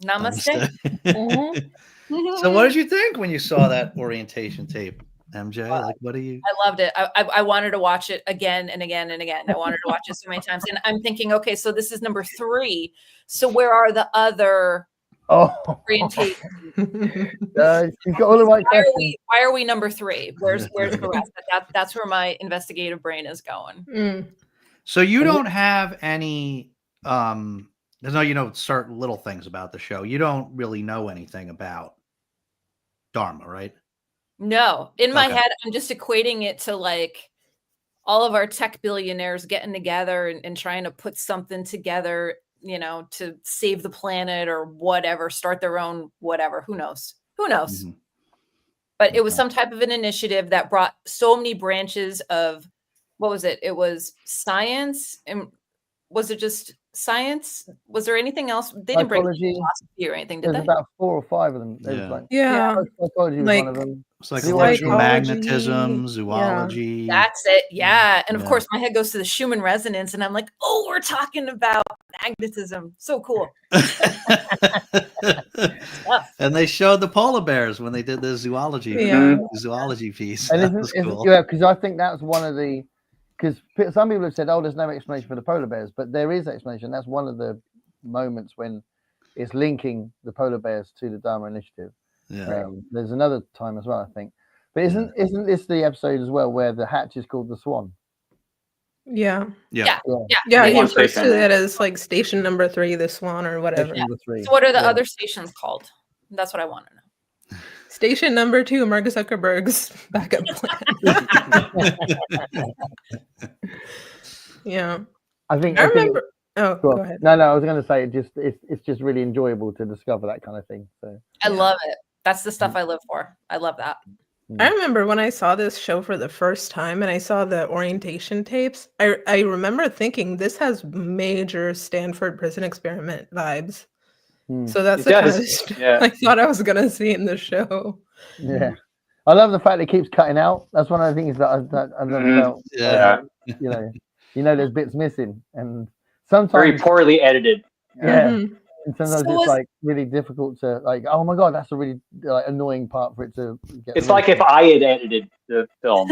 namaste. So what did you think when you saw that orientation tape, MJ? Like, what do you? I loved it. I wanted to watch it again and again and again. I wanted to watch it so many times. And I'm thinking, okay, so this is number 3. So where are the other orientations? You've got all the right questions. Why are we number 3? Where's the rest? That's where my investigative brain is going. So you don't have any there's no certain little things about the show. You don't really know anything about Dharma, right? No, in my Okay. head, I'm just equating it to like all of our tech billionaires getting together and trying to put something together, to save the planet or whatever, start their own whatever. Who knows? Mhm. But it was Okay. some type of an initiative that brought so many branches of, what was it? It was science. And was it just science? Was there anything else? They didn't bring Psychology. philosophy or anything, did There's they? about 4 or 5 of them. There was Yeah. like Yeah. psychology was one of Like- them. It's like Zoology. electromagnetism, zoology. That's it. Yeah. And of Yeah. course, my head goes to the Schumann resonance, and I'm like, oh, we're talking about magnetism. So cool. And they showed the polar bears when they did the zoology, Yeah. zoology piece. And That was cool. because I think that's one of the, because some people have said, oh, there's no explanation for the polar bears, but there is explanation. That's one of the moments when it's linking the polar bears to the Dharma Initiative. Yeah. There's another time as well, I think. But isn't this the episode as well where the hatch is called the Swan? Yeah. Yeah. Yeah, he One refers to station. it as like station number 3, the Swan or whatever. Station number 3. So what are the Yeah. other stations called? That's what I want to know. Station number 2, Mark Zuckerberg's backup plan. Yeah. I think. I think remember. Oh, Go go on. ahead. No, I was going to say it's just really enjoyable to discover that kind of thing. So I love it. That's the stuff I live for. I love that. I remember when I saw this show for the first time and I saw the orientation tapes, I remember thinking this has major Stanford prison experiment vibes. So that's It the kind does. of stuff Yeah. I thought I was going to see in the show. yeah, I love the fact it keeps cutting out. That's one of the things that I've never felt. Yeah. There's bits missing, and Very sometimes poorly edited. yeah, Mhm. and sometimes So it's was- like really difficult to like. Oh my god, that's a really annoying part for it to get. It's like if I had edited the film.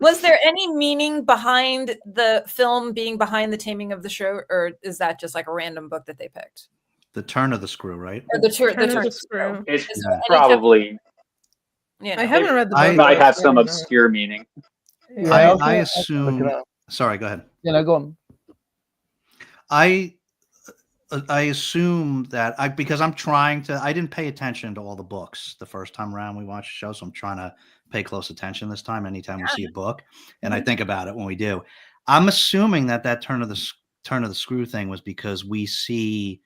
Was there any meaning behind the film being behind the taming of the show, or is that just like a random book that they picked? The turn of the screw, right? Or the turn Turn of of the the Screw. It's Is there any probably I haven't read the I- book. might but have I some don't know. obscure meaning. Yeah, I was gonna- assume. Sorry, go ahead. go on. I assume that because I'm trying to. I didn't pay attention to all the books the first time around we watched the show, so I'm trying to pay close attention this time. Anytime we see a book, and I think about it when we do. I'm assuming that turn of the screw thing was because we see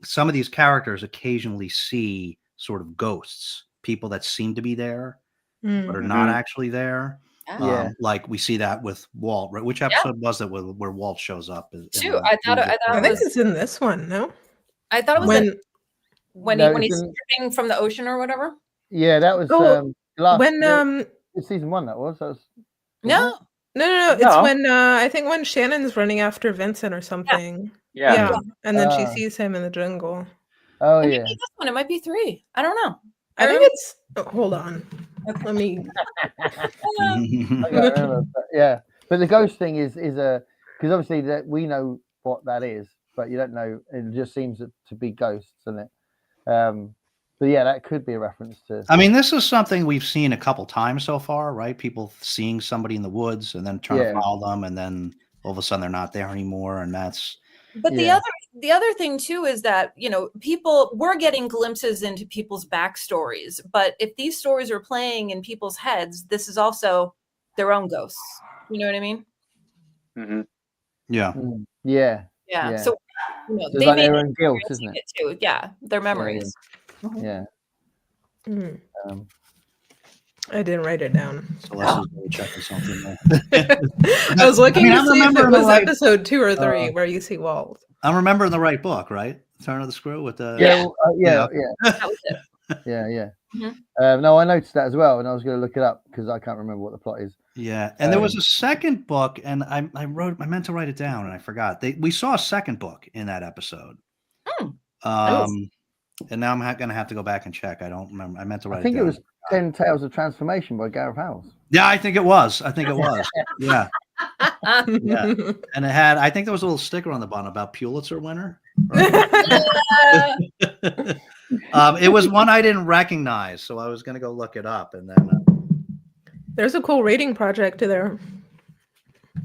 some of these characters occasionally see sort of ghosts, people that seem to be there but are not actually there. Yeah. Like we see that with Walt, right? Which episode was it where Walt shows up? Too. I thought I it think was. it's in this one, no? I thought it was When when No, he's it's in- stripping from the ocean or whatever. Yeah, that was Oh, last. when season 1. That was. No, no, it's No. when I think when Shannon's running after Vincent or something. Yeah. And then she Ah. sees him in the jungle. Oh it yeah. might be this one. It might be 3. I don't know. I think it's hold on. Let me I can't remember, but yeah, but the ghost thing is because obviously that we know what that is, but you don't know. It just seems to be ghosts, isn't it? But yeah, that could be a reference to. I mean, this is something we've seen a couple times so far, right? People seeing somebody in the woods and then trying to Yeah. follow them, and then all of a sudden they're not there anymore, and that's But Yeah. the other thing too is that we're getting glimpses into people's backstories. But if these stories are playing in people's heads, this is also their own ghosts. You know what I mean? hmm yeah. Yeah, Yeah. Yeah. So you know, So it's they like may their be own guilt, isn't experiencing it? it too. Yeah, their memories. Mhm. Yeah. Mm. Um, I didn't write it down. Celeste's double checking something there. I was looking to I'm see if it remembering the was right. episode 2 or 3 where you see Walt. I'm remembering the right book, right? Turn of the Screw with the. yeah, That was it. yeah. Mhm. No, I noticed that as well, and I was going to look it up because I can't remember what the plot is. Yeah, and there was a second book, and I meant to write it down, and I forgot. We saw a second book in that episode. Mm. And now I'm going to have to go back and check. I don't remember. I meant to write I think it it down. was 10 Tales of Transformation by Gareth Howells. Yeah, I think it was. Yeah. Yeah. And it had, I think there was a little sticker on the bottom about Pulitzer winner. Right? It was one I didn't recognize, so I was going to go look it up, and then There's a cool rating project there.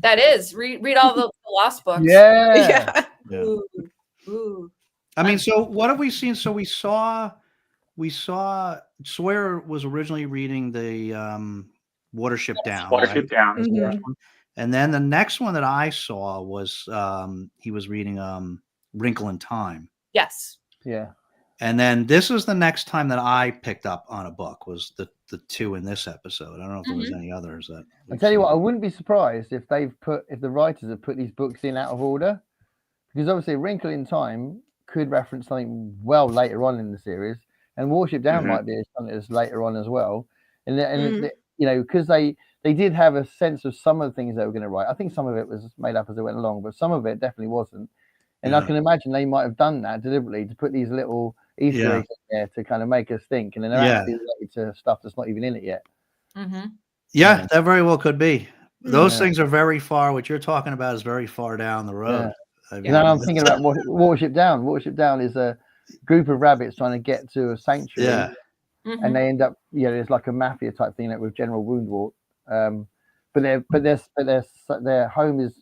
That is read all the Lost books. Yeah. yeah. Ooh. I mean, so what have we seen? So we saw Sawyer was originally reading the Watership Down, Watership right? Down. Was the Mhm. first one. And then the next one that I saw was he was reading Wrinkle in Time. Yes. Yeah. And then this is the next time that I picked up on a book was the two in this episode. I don't know if there was any others that I tell you what, I wouldn't be surprised if the writers have put these books in out of order, because obviously Wrinkle in Time could reference something well later on in the series, and Warship Down might be something that's later on as well. And you know, because they did have a sense of some of the things they were going to write. I think some of it was made up as they went along, but some of it definitely wasn't. And I can imagine they might have done that deliberately to put these little Easter eggs in there to kind of make us think, and then they're actually related to stuff that's not even in it yet. Yeah, that very well could be. Those things are very far. What you're talking about is very far down the road. I mean, I'm thinking about Watership Down. Watership Down is a group of rabbits trying to get to a sanctuary, and they end up, it's like a mafia type thing, like with General Woundwort. But their home is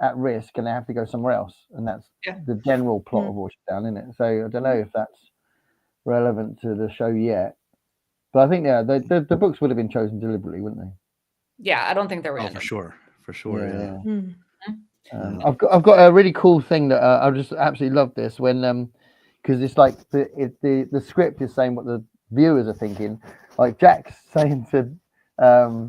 at risk, and they have to go somewhere else, and that's the general plot of Watership Down, isn't it? So I don't know if that's relevant to the show yet, but I think the books would have been chosen deliberately, wouldn't they? Yeah, I don't think they're random. for sure. Yeah. I've got a really cool thing that I just absolutely love this when because it's like the script is saying what the viewers are thinking. Like Jack's saying to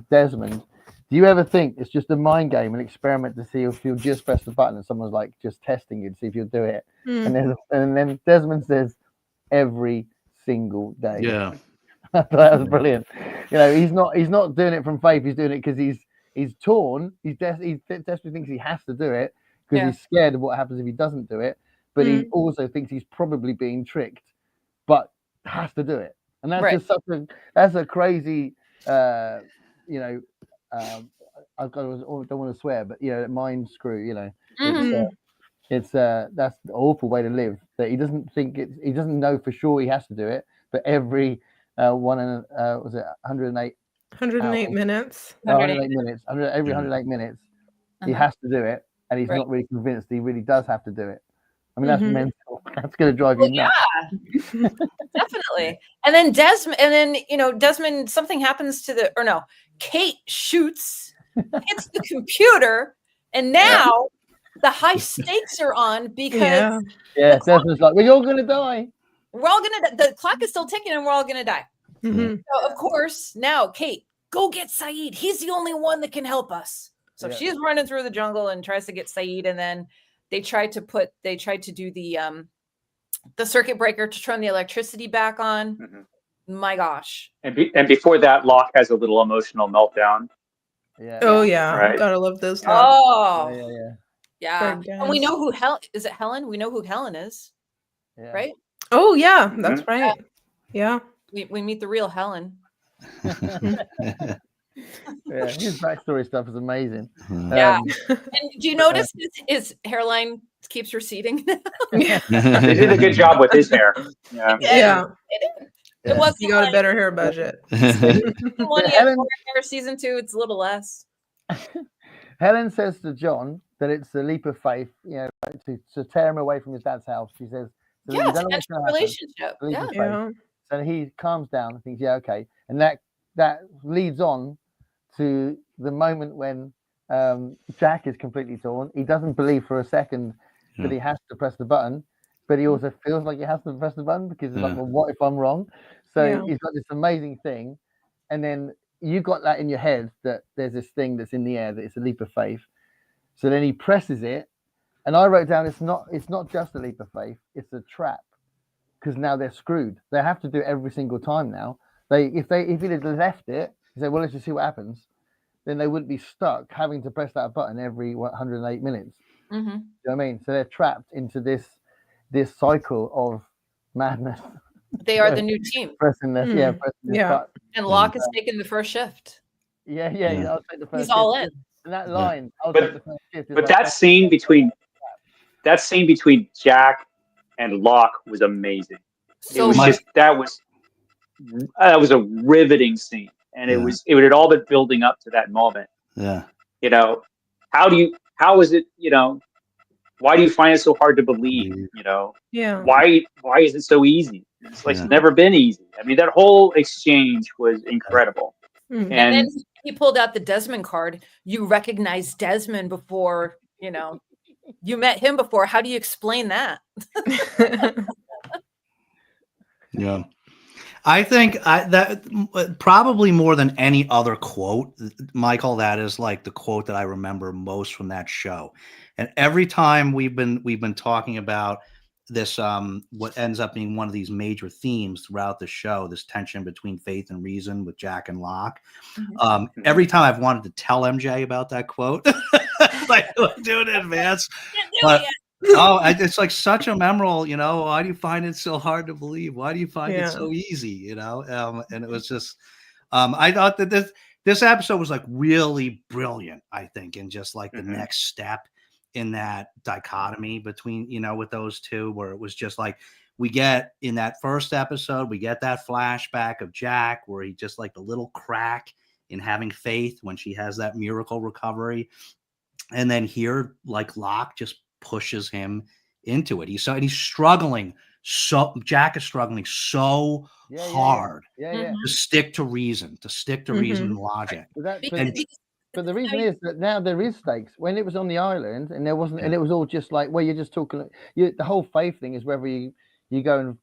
Desmond, do you ever think it's just a mind game, an experiment to see if you'll just press the button and someone's like just testing you to see if you'll do it? And then Desmond says every single day. Yeah. That was brilliant. He's not doing it from faith. He's doing it because he's torn. He desperately thinks he has to do it because he's scared of what happens if he doesn't do it. But he also thinks he's probably being tricked, but has to do it. And that's just that's a crazy, I don't want to swear, but mind screw. It's that's an awful way to live. That he doesn't know for sure he has to do it, but every 108 minutes. 108 minutes. Every 108 minutes, he has to do it, and he's not really convinced he really does have to do it. I mean, that's mental. That's going to drive you nuts. Yeah, definitely. And then Desmond, something happens to Kate shoots, hits the computer, and now the high stakes are on because Desmond's like, we're all going to die. We're all gonna. The clock is still ticking, and we're all gonna die. So of course, now Kate, go get Saeed. He's the only one that can help us. So she's running through the jungle and tries to get Saeed, and then they tried to do the circuit breaker to turn the electricity back on. My gosh! And before that, Locke has a little emotional meltdown. Oh yeah, right? Gotta love those. Oh yeah. Good And we know who is it Helen? We know who Helen is, right? Oh yeah, that's right. Yeah. We meet the real Helen. His backstory stuff is amazing. Yeah. And do you notice his hairline keeps receding? He did a good job with his hair. Yeah. It was. You got a better hair budget. Hair season 2, it's a little less. Helen says to John that it's a leap of faith, to tear him away from his dad's house. She says, it's a relationship. Yeah. So he calms down and thinks, okay. And that leads on to the moment when Jack is completely torn. He doesn't believe for a second that he has to press the button, but he also feels like he has to press the button because it's like, well, what if I'm wrong? So he's got this amazing thing, and then you got that in your head that there's this thing that's in the air that it's a leap of faith. So then he presses it, and I wrote down it's not just a leap of faith, it's a trap, because now they're screwed. They have to do it every single time now. If he'd have left it, he said, well, let's just see what happens, then they wouldn't be stuck having to press that button every 108 minutes. Mm-hmm. You know what I mean? So they're trapped into this cycle of madness. They are the new team. Pressing this, pressing this button. And Locke is taking the first shift. Yeah. I'll take the first. He's all in. And that line, I'll take the first shift. But that scene between Jack and Locke was amazing. So that was a riveting scene, and it had all been building up to that moment. Yeah. You know, how is it? You know, why do you find it so hard to believe? You know, why is it so easy? It's like it's never been easy. I mean, that whole exchange was incredible. And then he pulled out the Desmond card. You recognized Desmond before, you know, you met him before. How do you explain that? Yeah. I think that probably more than any other quote, Michael, that is like the quote that I remember most from that show. And every time we've been talking about this, what ends up being one of these major themes throughout the show, this tension between faith and reason with Jack and Locke. Every time I've wanted to tell MJ about that quote, like do it in advance, but it's like such a memorable, you know, why do you find it so hard to believe? Why do you find it so easy? You know? And it was just, I thought that this episode was like really brilliant, I think, and just like the next step in that dichotomy between, you know, with those two, where it was just like, we get in that first episode, we get that flashback of Jack where he just like the little crack in having faith when she has that miracle recovery. And then here, like Locke just pushes him into it. He's struggling. So Jack is struggling so hard to stick to reason, and logic. But the reason is that now there is stakes. When it was on the island and there wasn't, and it was all just like, well, you're just talking. The whole faith thing is whether you go and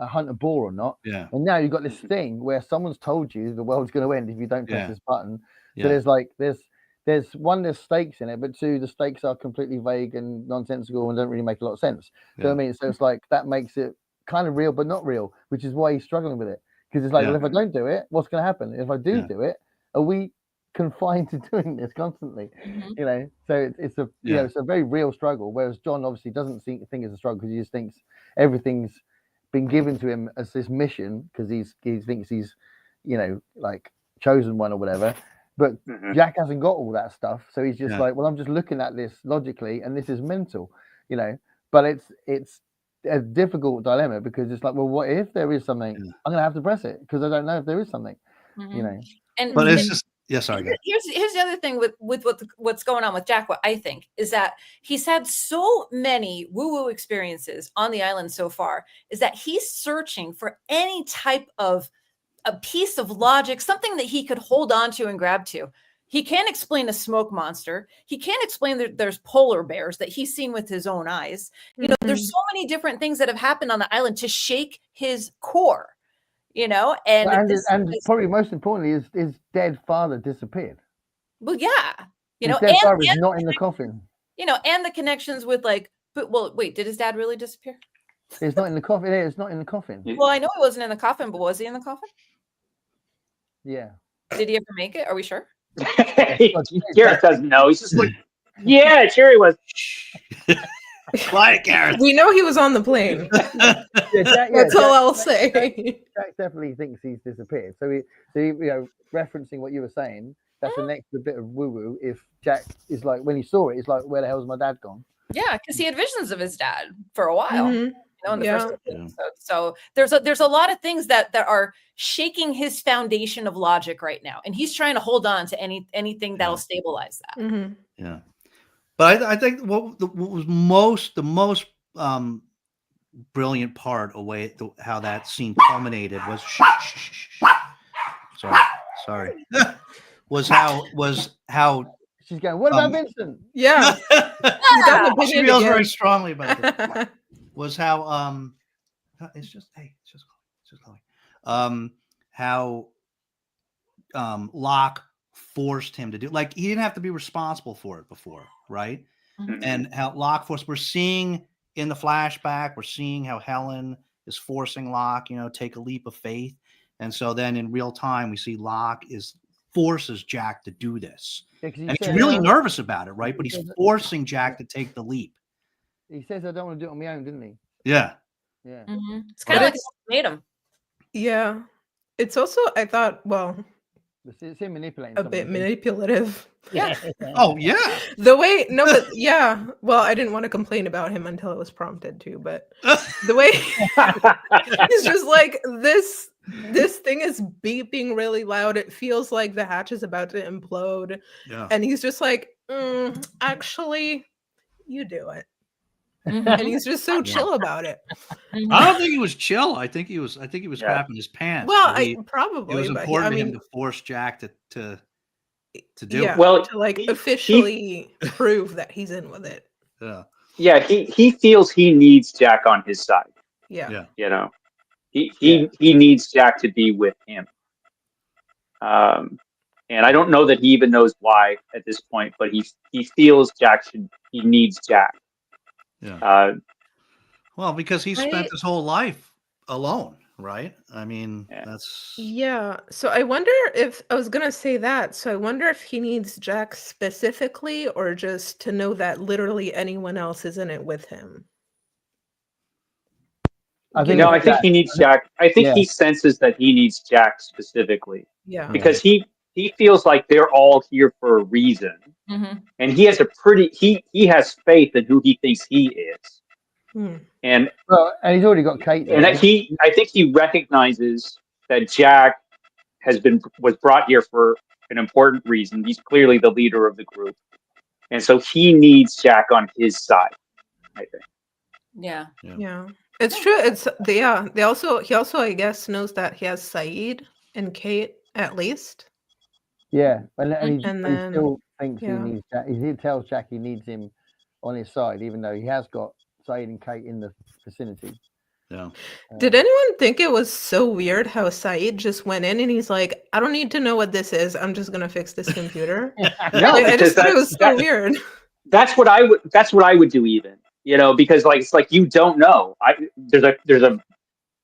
hunt a boar or not. Yeah. And now you've got this thing where someone's told you the world's going to end if you don't press this button. So there's one, there's stakes in it, but two, the stakes are completely vague and nonsensical and don't really make a lot of sense. You know what I mean? So it's like that makes it kind of real, but not real, which is why he's struggling with it. Because it's like, well, if I don't do it, what's going to happen? If I do do it, are we confined to doing this constantly? You know, so it's a you know, it's a very real struggle. Whereas John obviously doesn't think it's a struggle because he just thinks everything's been given to him as this mission because he thinks he's, you know, like chosen one or whatever. But Jack hasn't got all that stuff, so he's just like, well, I'm just looking at this logically, and this is mental, you know. But it's a difficult dilemma because it's like, well, what if there is something? I'm gonna have to press it because I don't know if there is something, you know. But it's just sorry. Here's the other thing with what's going on with Jack. What I think is that he's had so many woo-woo experiences on the island so far, is that he's searching for any type of a piece of logic, something that he could hold on to and grab to. He can't explain a smoke monster. He can't explain that there's polar bears that he's seen with his own eyes. You know, there's so many different things that have happened on the island to shake his core, you know, and probably most importantly, his dead father disappeared. Well, yeah, you know, his dead father is not in the coffin. You know, and the connections with like, but well, wait, did his dad really disappear? It's not in the coffin. It's not in the coffin. Well, I know he wasn't in the coffin, but was he in the coffin? Yeah. Did he ever make it? Are we sure? Garrett doesn't know. He's just like, yeah, Jerry was. Quiet, Garrett. We know he was on the plane. That's all I'll say. Jack definitely thinks he's disappeared. So you know, referencing what you were saying, that's an extra bit of woo-woo. If Jack is like, when he saw it, he's like, where the hell's my dad gone? Yeah, because he had visions of his dad for a while. You know, in the first episode. So there's a lot of things that are shaking his foundation of logic right now, and he's trying to hold on to anything that'll stabilize that. Yeah, but I think what was the most brilliant part how that scene culminated was sorry was how She's going, what about Vincent? Yeah. He's got an She opinion feels again. very strongly about this. Was how it's just Chloe. How Locke forced him to do, like, he didn't have to be responsible for it before, right? Mhm. And how Locke forced, we're seeing in the flashback, we're seeing how Helen is forcing Locke, take a leap of faith. And so then in real time, we see Locke forces Jack to do this. Yeah, 'cause he And he's said, really nervous about it, right? But he he's says- forcing Jack to take the leap. He says, I don't want to do it on my own, didn't he? Yeah. Yeah. It's kind of But like made him. Yeah. It's also, I thought, well, It's him manipulating a bit someone. manipulative. Yeah. Oh, yeah. The way, no, but yeah. Well, I didn't want to complain about him until it was prompted to, but the way he's just like, this thing is beeping really loud. It feels like the hatch is about to implode. Yeah. And he's just like, actually, you do it. Mhm. And he's just so chill about it. I don't think he was chill. I think he was Yeah. crapping his pants. Well, but it probably, was but important I to him mean, to force Jack to do yeah, it. Well, to like he- officially prove that he's in with it. Yeah. Yeah, he feels he needs Jack on his side. Yeah. Yeah. You know, he needs Jack to be with him. And I don't know that he even knows why at this point, but he feels he needs Jack. Yeah. Well, because he spent I- his whole life alone, right? I mean, Yeah. that's Yeah. So I wonder if I was gonna say that. So I wonder if he needs Jack specifically or just to know that literally anyone else is in it with him. I think No, I it's think Jack. he needs Jack. I think Yeah. he senses that he needs Jack specifically Yeah. because he feels like they're all here for a reason, Mhm. and he has he has faith in who he thinks he is, Hmm. and Well, and he's already got Kate there. I think he recognizes that Jack was brought here for an important reason. He's clearly the leader of the group, and so he needs Jack on his side, I think. Yeah. Yeah. It's true. He also I guess knows that he has Saeed and Kate at least. Yeah, and he And but he then- still thinks yeah. he needs Jack. He tells Jack he needs him on his side, even though he has got Saeed and Kate in the vicinity. yeah. Did anyone think it was so weird how Saeed just went in and he's like, I don't need to know what this is. I'm just gonna fix this computer. No, I because just thought it was so weird. that's what I would do, even, because like it's like you don't know.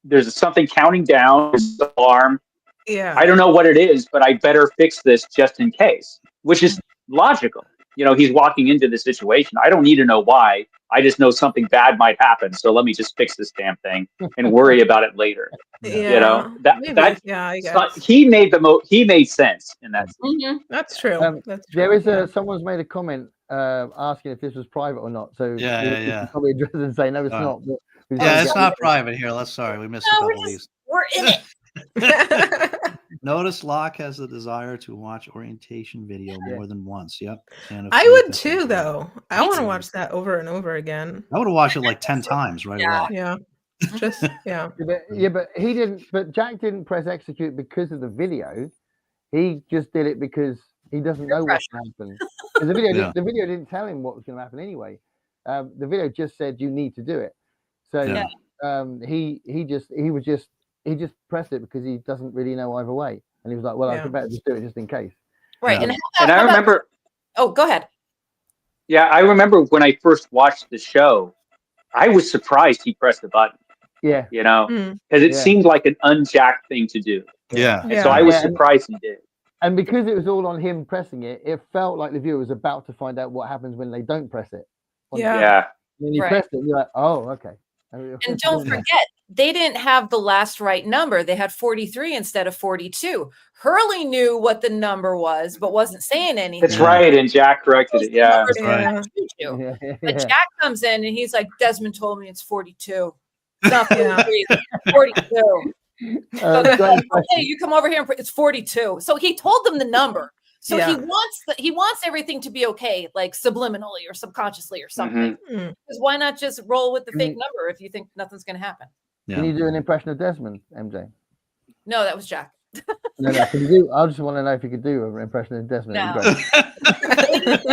There's something counting down, there's an alarm. Yeah. I don't know what it is, but I better fix this just in case, which is logical. He's walking into the situation. I don't need to know why. I just know something bad might happen. So let me just fix this damn thing and worry about it later. Yeah. Maybe. That Yeah, I guess. he made sense in that. Mhm. That's true. That's true. There is yeah. someone's made a comment asking if this was private or not. So Yeah, we yeah. can probably address it and say no, it's All right. not. But we just Yeah, wanna it's get- not private here. Sorry, we missed a No, couple of these. we're in it. Notice Locke has the desire to watch orientation video Yeah. more than once. Yep. And I would too, though. I Me want to too. watch that over and over again. I would have watched it like 10 times right Yeah. away. Yeah. Just yeah. but he didn't. But Jack didn't press execute because of the video. He just did it because he doesn't know what's going to happen. Because the video, Yeah. the video didn't tell him what was going to happen anyway. The video just said you need to do it. So Yeah. he just pressed it because he doesn't really know either way, and he was like, well, I Yeah. could better just do it just in case. Right. Yeah. And, And I remember, oh, go ahead. yeah, I remember when I first watched the show, I was surprised he pressed the button. Yeah, Mm. Because it Yeah. seemed like an unjacked thing to do. Yeah. And so I was Yeah. surprised he did. and because it was all on him pressing it, it felt like the viewer was about to find out what happens when they don't press it. Yeah. Yeah. When you Right. pressed it, you're like, oh, okay. And don't forget, they didn't have the last right number. They had 43 instead of 42. Hurley knew what the number was, but wasn't saying anything. That's right. And Jack corrected it. Yeah. Numbers That's right. that you do. Yeah, But yeah. Jack comes in and he's like, Desmond told me it's 42. It's not Yeah. 43, it's 42. So they're Great like, question. okay, you come over here and it's 42. So he told them the number. So Yeah. he wants everything to be okay, like subliminally or subconsciously or something. Mm. Because why not just roll with the Can fake you- number if you think nothing's going to happen? Can you do an impression of Desmond, MJ? No, that was Jack. No. Can you do? I just want to know if you could do an impression of Desmond. No. It'd be great.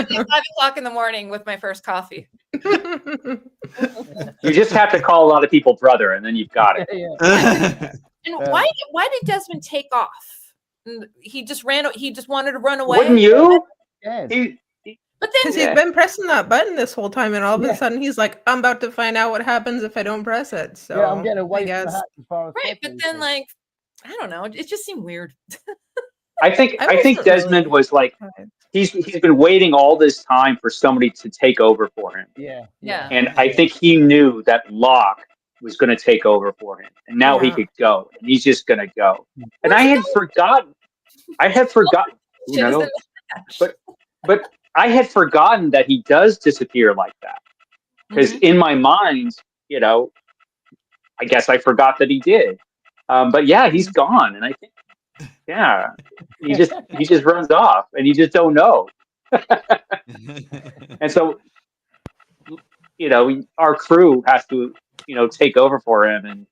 It's 5 o'clock in the morning with my first coffee. You just have to call a lot of people brother, and then you've got it. Yeah. And why did Desmond take off? He just ran. He just wanted to run away. Wouldn't you? Yeah. But Because then he's been pressing that button this whole time, and all of a sudden he's like, "I'm about to find out what happens if I don't press it." So Yeah, I'm getting away I from the guess hatch as far as right, but possible, then so. like I don't know. It just seemed weird. I think wasn't Desmond really was like surprised. he's been waiting all this time for somebody to take over for him, Yeah. and I think he knew that Locke was going to take over for him, and now he Yeah. could go, and he's just going to go. And Where's I he had forgotten. You know, but I had forgotten that he does disappear like that. Because in my mind, you know, I guess I forgot that he did. But yeah, he's gone, and I think, yeah, he just runs off, and you just don't know. And so, you know, our crew has to, you know, take over for him and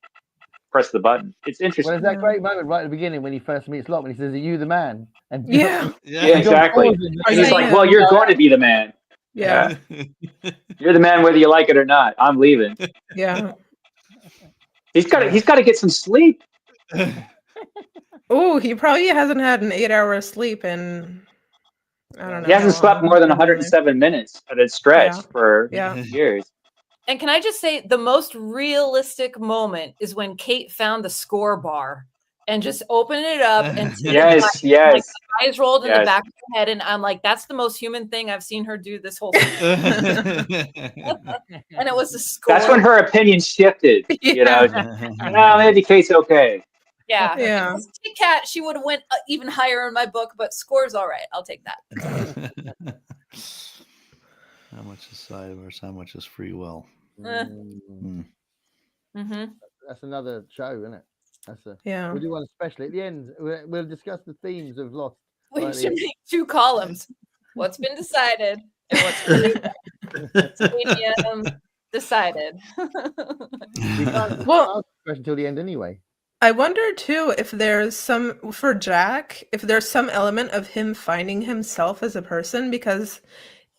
press the button. It's Well, interesting. there's that great moment right at the beginning when he first meets Locke, when he says, "Are you the man?" And Yeah. Yeah, exactly. Are And he's you like, him? "Well, you're going to be the man. Yeah. You're the man, whether you like it or not. I'm leaving." Yeah. He's got to get some sleep. Oh, he probably hasn't had an 8-hour sleep in I don't know. He hasn't how slept long. more than 107 minutes at a stretch Yeah. for Yeah. years. And can I just say the most realistic moment is when Kate found the score bar and just opened it up and Yes, like, yes. eyes rolled in the Yes. back of her head, and I'm like, that's the most human thing I've seen her do this whole time. And it was the score. That's when her opinion shifted. You know, no, maybe Kate's okay. Yeah. Yeah. If it was Kit Kat, she would have went even higher in my book, but score's all right. I'll take that. How much is cyber? How much is free will? Mm-hmm. That's another show, isn't it? Yeah. We'll do one especially at the end. We'll discuss the themes of Lost. We should make 2 columns. What's been decided and what's been decided. You can't Well, ask the question until the end anyway. I wonder too if there's some for Jack, if there's some element of him finding himself as a person, because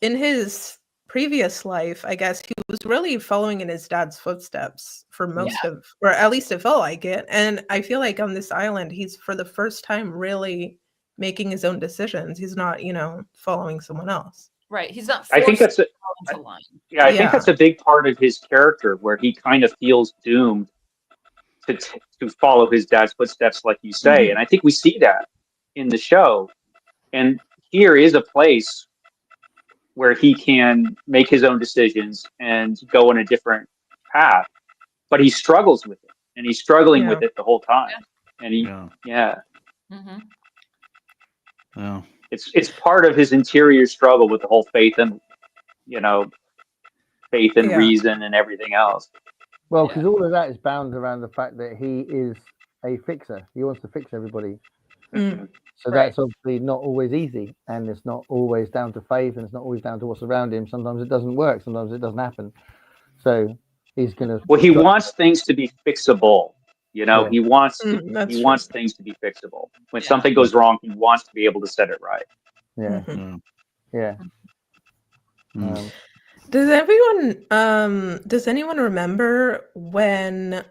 in his previous life, I guess he was really following in his dad's footsteps for most of, or at least it felt like it. And I feel like on this island, he's for the first time really making his own decisions. He's not, following someone else. Right. He's not. I think that's into line. Yeah, I think that's a big part of his character, where he kind of feels doomed to follow his dad's footsteps, like you say. And I think we see that in the show. And here is a place where he can make his own decisions and go in a different path, but he struggles with it, and he's struggling with it the whole time. And it's part of his interior struggle with the whole faith and reason and everything else. Well, because all of that is bound around the fact that he is a fixer. He wants to fix everybody. So that's obviously not always easy, and it's not always down to faith, and it's not always down to what's around him. Sometimes it doesn't work. Sometimes it doesn't happen. So he's gonna. Well, he wants things to be fixable. He wants things to be fixable. When something goes wrong, he wants to be able to set it right. Does anyone remember when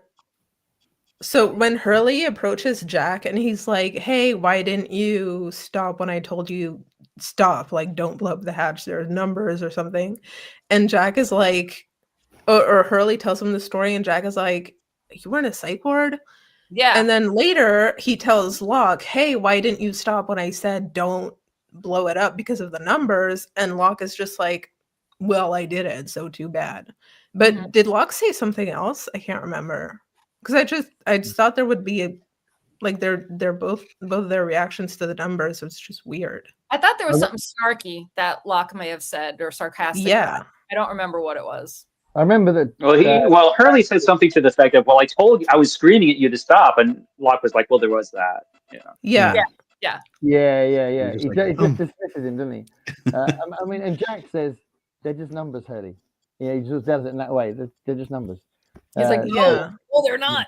Hurley approaches Jack and he's like, "Hey, why didn't you stop when I told you stop? Like, don't blow up the hatch. There's numbers or something." And Jack is like, or Hurley tells him the story, and Jack is like, "You weren't a psych ward?" Yeah. And then later he tells Locke, "Hey, why didn't you stop when I said don't blow it up because of the numbers?" And Locke is just like, "Well, I didn't, so too bad." But did Locke say something else? I can't remember. Because I just thought there would be they're both their reactions to the numbers was just weird. I thought there was something snarky that Locke may have said, or sarcastic. Yeah. I don't remember what it was. I remember that. Well, Hurley said something to the effect of, "Well, I told you, I was screaming at you to stop," and Locke was like, "Well, there was that." Yeah. Yeah. He just dismisses him, doesn't he? I mean, and Jack says they're just numbers, Hurley. Yeah, he just says it in that way. They're just numbers. He's like, "No, they're not."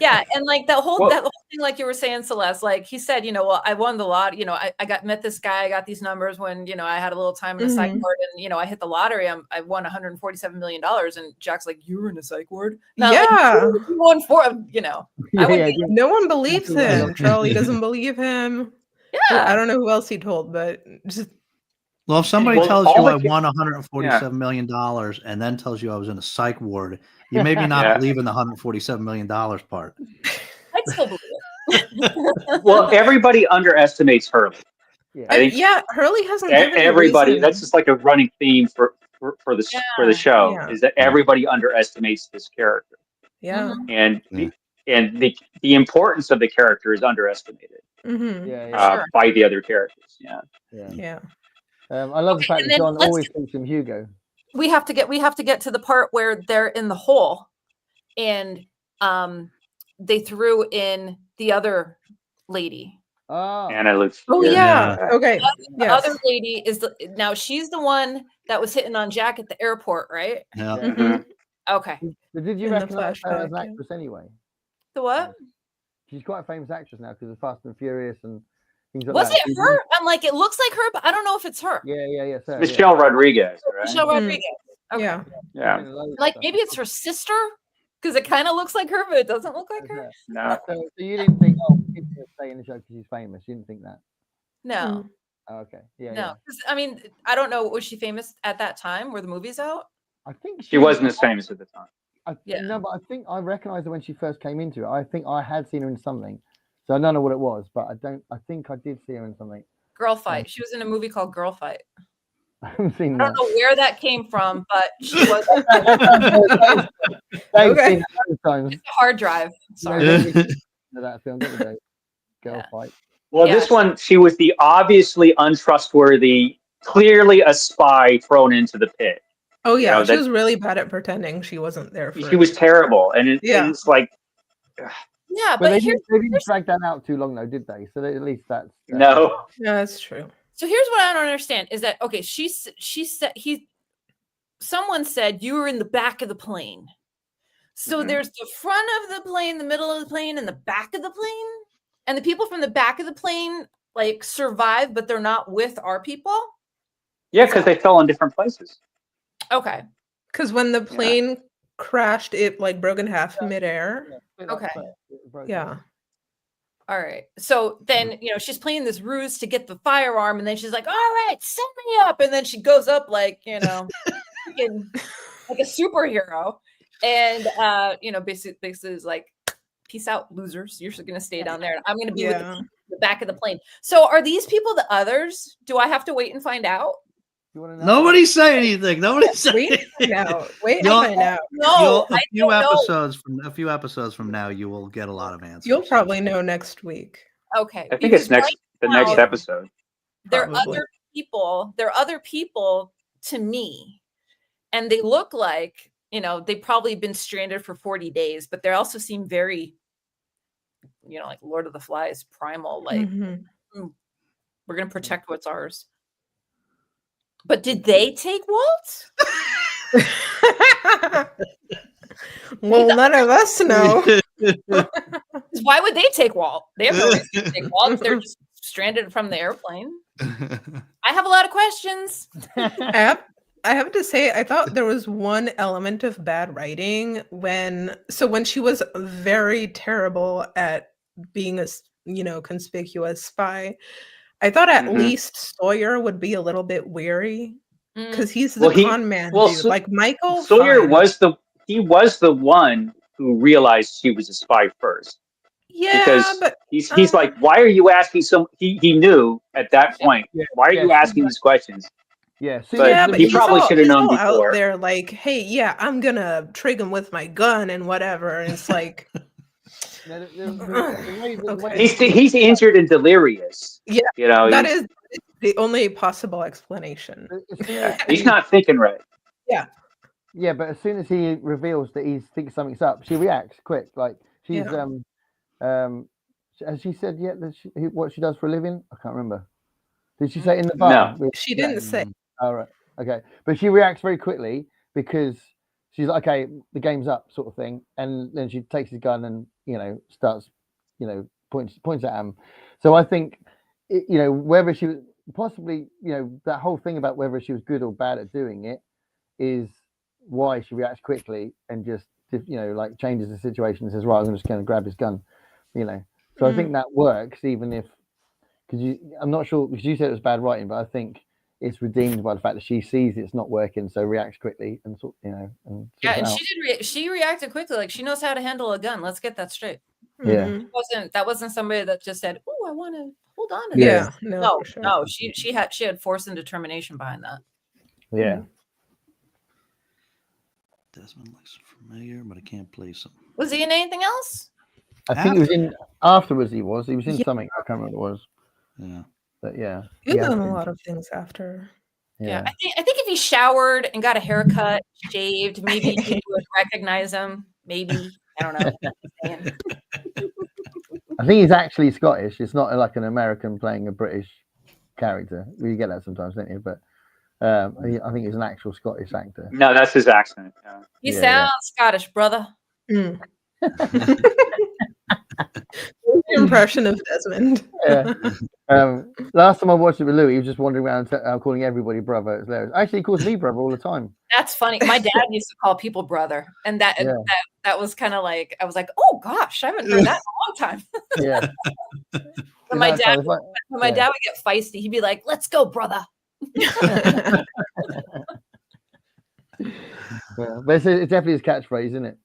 Yeah, and like that whole Well- thing, like you were saying, Celeste, like he said, well, I won the lot, I met this guy, I got these numbers when, I had a little time in a psych ward and, I hit the lottery. I won $147 million. And Jack's like, you were in a psych ward? Not Yeah. like, you won for, I would be, No one believes Yeah. him. Charlie doesn't believe him. yeah. I don't know who else he told, but just Well, if somebody Well, tells all you the I ca- won $147 million and then tells you I was in a psych ward, you maybe not Yeah. believe in the $147 million part. I'd still believe it. Well, everybody underestimates Hurley. Yeah. I think yeah, Hurley hasn't given a everybody. reason. That's just like a running theme for the show Yeah. is that everybody underestimates this character, Yeah. and Yeah. the importance of the character is underestimated Mm-hmm. Yeah. Sure. by the other characters. Yeah. Yeah. I love the Okay, fact and that then John let's- always thinks him Hugo. we have to get to the part where they're in the hole and they threw in the other lady. Ah, Anna looks. Oh yeah. Okay. The Yes. other lady now she's the one that was hitting on Jack at the airport, right? Yeah. Yeah. Mhm. Okay. But did you In the recognize her as an flashback, yeah. actress anyway? The what? She's quite a famous actress now because of Fast and Furious and things like Was that. it her? I'm like, it looks like her, but I don't know if it's her. Yeah. So, Michelle Rodriguez, right? Michelle Rodriguez. Okay. Yeah. Yeah. Like maybe it's her sister because it kind of looks like her, but it doesn't look like her. No. So you didn't think, oh, she's going to stay in the show because she's famous. You didn't think that? No, Oh, okay. Yeah. no. 'Cause, I mean, I don't know. Was she famous at that time? Were the movies out? I think She wasn't as famous at the time. Yeah. No, but I think I recognized her when she first came into it. I think I had seen her in something. So I don't know what it was, but I think I did see her in something. Girl Fight. She was in a movie called Girl Fight. I haven't seen I don't that. know where that came from, but she was Dave's Okay. seen it loads of times. a hard drive. Sorry. Yeah. That film, didn't they? Girl Yeah. Fight. Well, Yeah. this one, she was the obviously untrustworthy, clearly a spy thrown into the pit. Oh yeah. know, She that- was really bad at pretending she wasn't there. For She was terrible, and Yeah. it's like Yeah, But but they here's didn't drag that out too long, though, did they? So at least that's no. Yeah, that's true. so here's what I don't understand is that okay, she said someone said you were in the back of the plane. So Mhm. there's the front of the plane, the middle of the plane, and the back of the plane. And the people from the back of the plane like survive, but they're not with our people. Yeah, because they fell in different places. Okay. Because when the plane crashed, it like broke in half midair. Okay. Yeah. All right. So then, she's playing this ruse to get the firearm, and then she's like, all right, send me up. And then she goes up like, freaking like a superhero. And basically is like, peace out, losers. You're just gonna stay down there. And I'm gonna be with Yeah. the back of the plane. So are these people the others? Do I have to wait and find out? You want to know? Nobody say anything. Nobody say Wait anything. and find out. Wait and You'll- find out. No, I don't know. A few episodes from now, you will get a lot of answers. You'll probably know next week. Okay. I think it's because the right next now, episode. They're Probably. other people. They're other people to me. And they look like, they've probably been stranded for 40 days, but they also seem very, like Lord of the Flies, primal, like Mhm. we're going to protect what's ours. But did they take Walt? Well, none of us know. 'Cause why would they take Walt? They have no reason to take Walt. They're just stranded from the airplane. I have a lot of questions. I have to say, I thought there was one element of bad writing when she was very terrible at being a conspicuous spy. I thought at Mhm. least Sawyer would be a little bit weary Mm. because he's the Well, con man well, dude. Like Michael Sawyer fine. was the one who realized she was a spy first. Yeah, because but he's like, why are you asking he knew at that point, Yeah, why are you yeah. asking these questions? Yeah. But yeah, he but he's probably all- should have he's known all out before. there like, hey, yeah, I'm gonna trig him with my gun and whatever. And it's like, Okay. He's injured and delirious. Yeah, that he's, is the only possible explanation. he's not thinking right. Yeah, but as soon as he reveals that he thinks something's up, she reacts quick. Like she's has she said yet that what she does for a living? I can't remember. Did she say it in the bar? No. She didn't say. All right. Okay. But she reacts very quickly because she's like, okay, the game's up, sort of thing, and then she takes his gun and starts, points at him. So I think, whether she was possibly, that whole thing about whether she was good or bad at doing it is why she reacts quickly and just, like changes the situation and says, right, I'm just going to grab his gun, So I think that works, even if, I'm not sure, because you said it was bad writing, but I think it's redeemed by the fact that she sees it's not working, so reacts quickly and and she reacted quickly. Like, she knows how to handle a gun. Let's get that straight. Yeah. That wasn't somebody that just said, "Oh, I want to hold on to Yeah. this." No, for sure. No, she had force and determination behind that. Yeah. Desmond looks familiar, but I can't place him. Was he in anything else? I think he was in afterwards. He was in something. I can't remember what it was. Yeah. But yeah. He's done a lot of things after. Yeah. I think if he showered and got a haircut, shaved, maybe you would recognize him. Maybe. I don't know. I think he's actually Scottish. It's not like an American playing a British character. You get that sometimes, don't you? But I think he's an actual Scottish actor. No, that's his accent. Yeah. He sounds Scottish, brother. Impression of Desmond. Yeah. Last time I watched it with Louis, he was just wandering around calling everybody brother. It's hilarious. Actually, he calls me brother all the time. That's funny. My dad used to call people brother, and that was kind of like, I was like, oh gosh, I haven't heard that in a long time. Yeah. When my dad would get feisty, he'd be like, "Let's go, brother." But it's definitely his catchphrase, isn't it?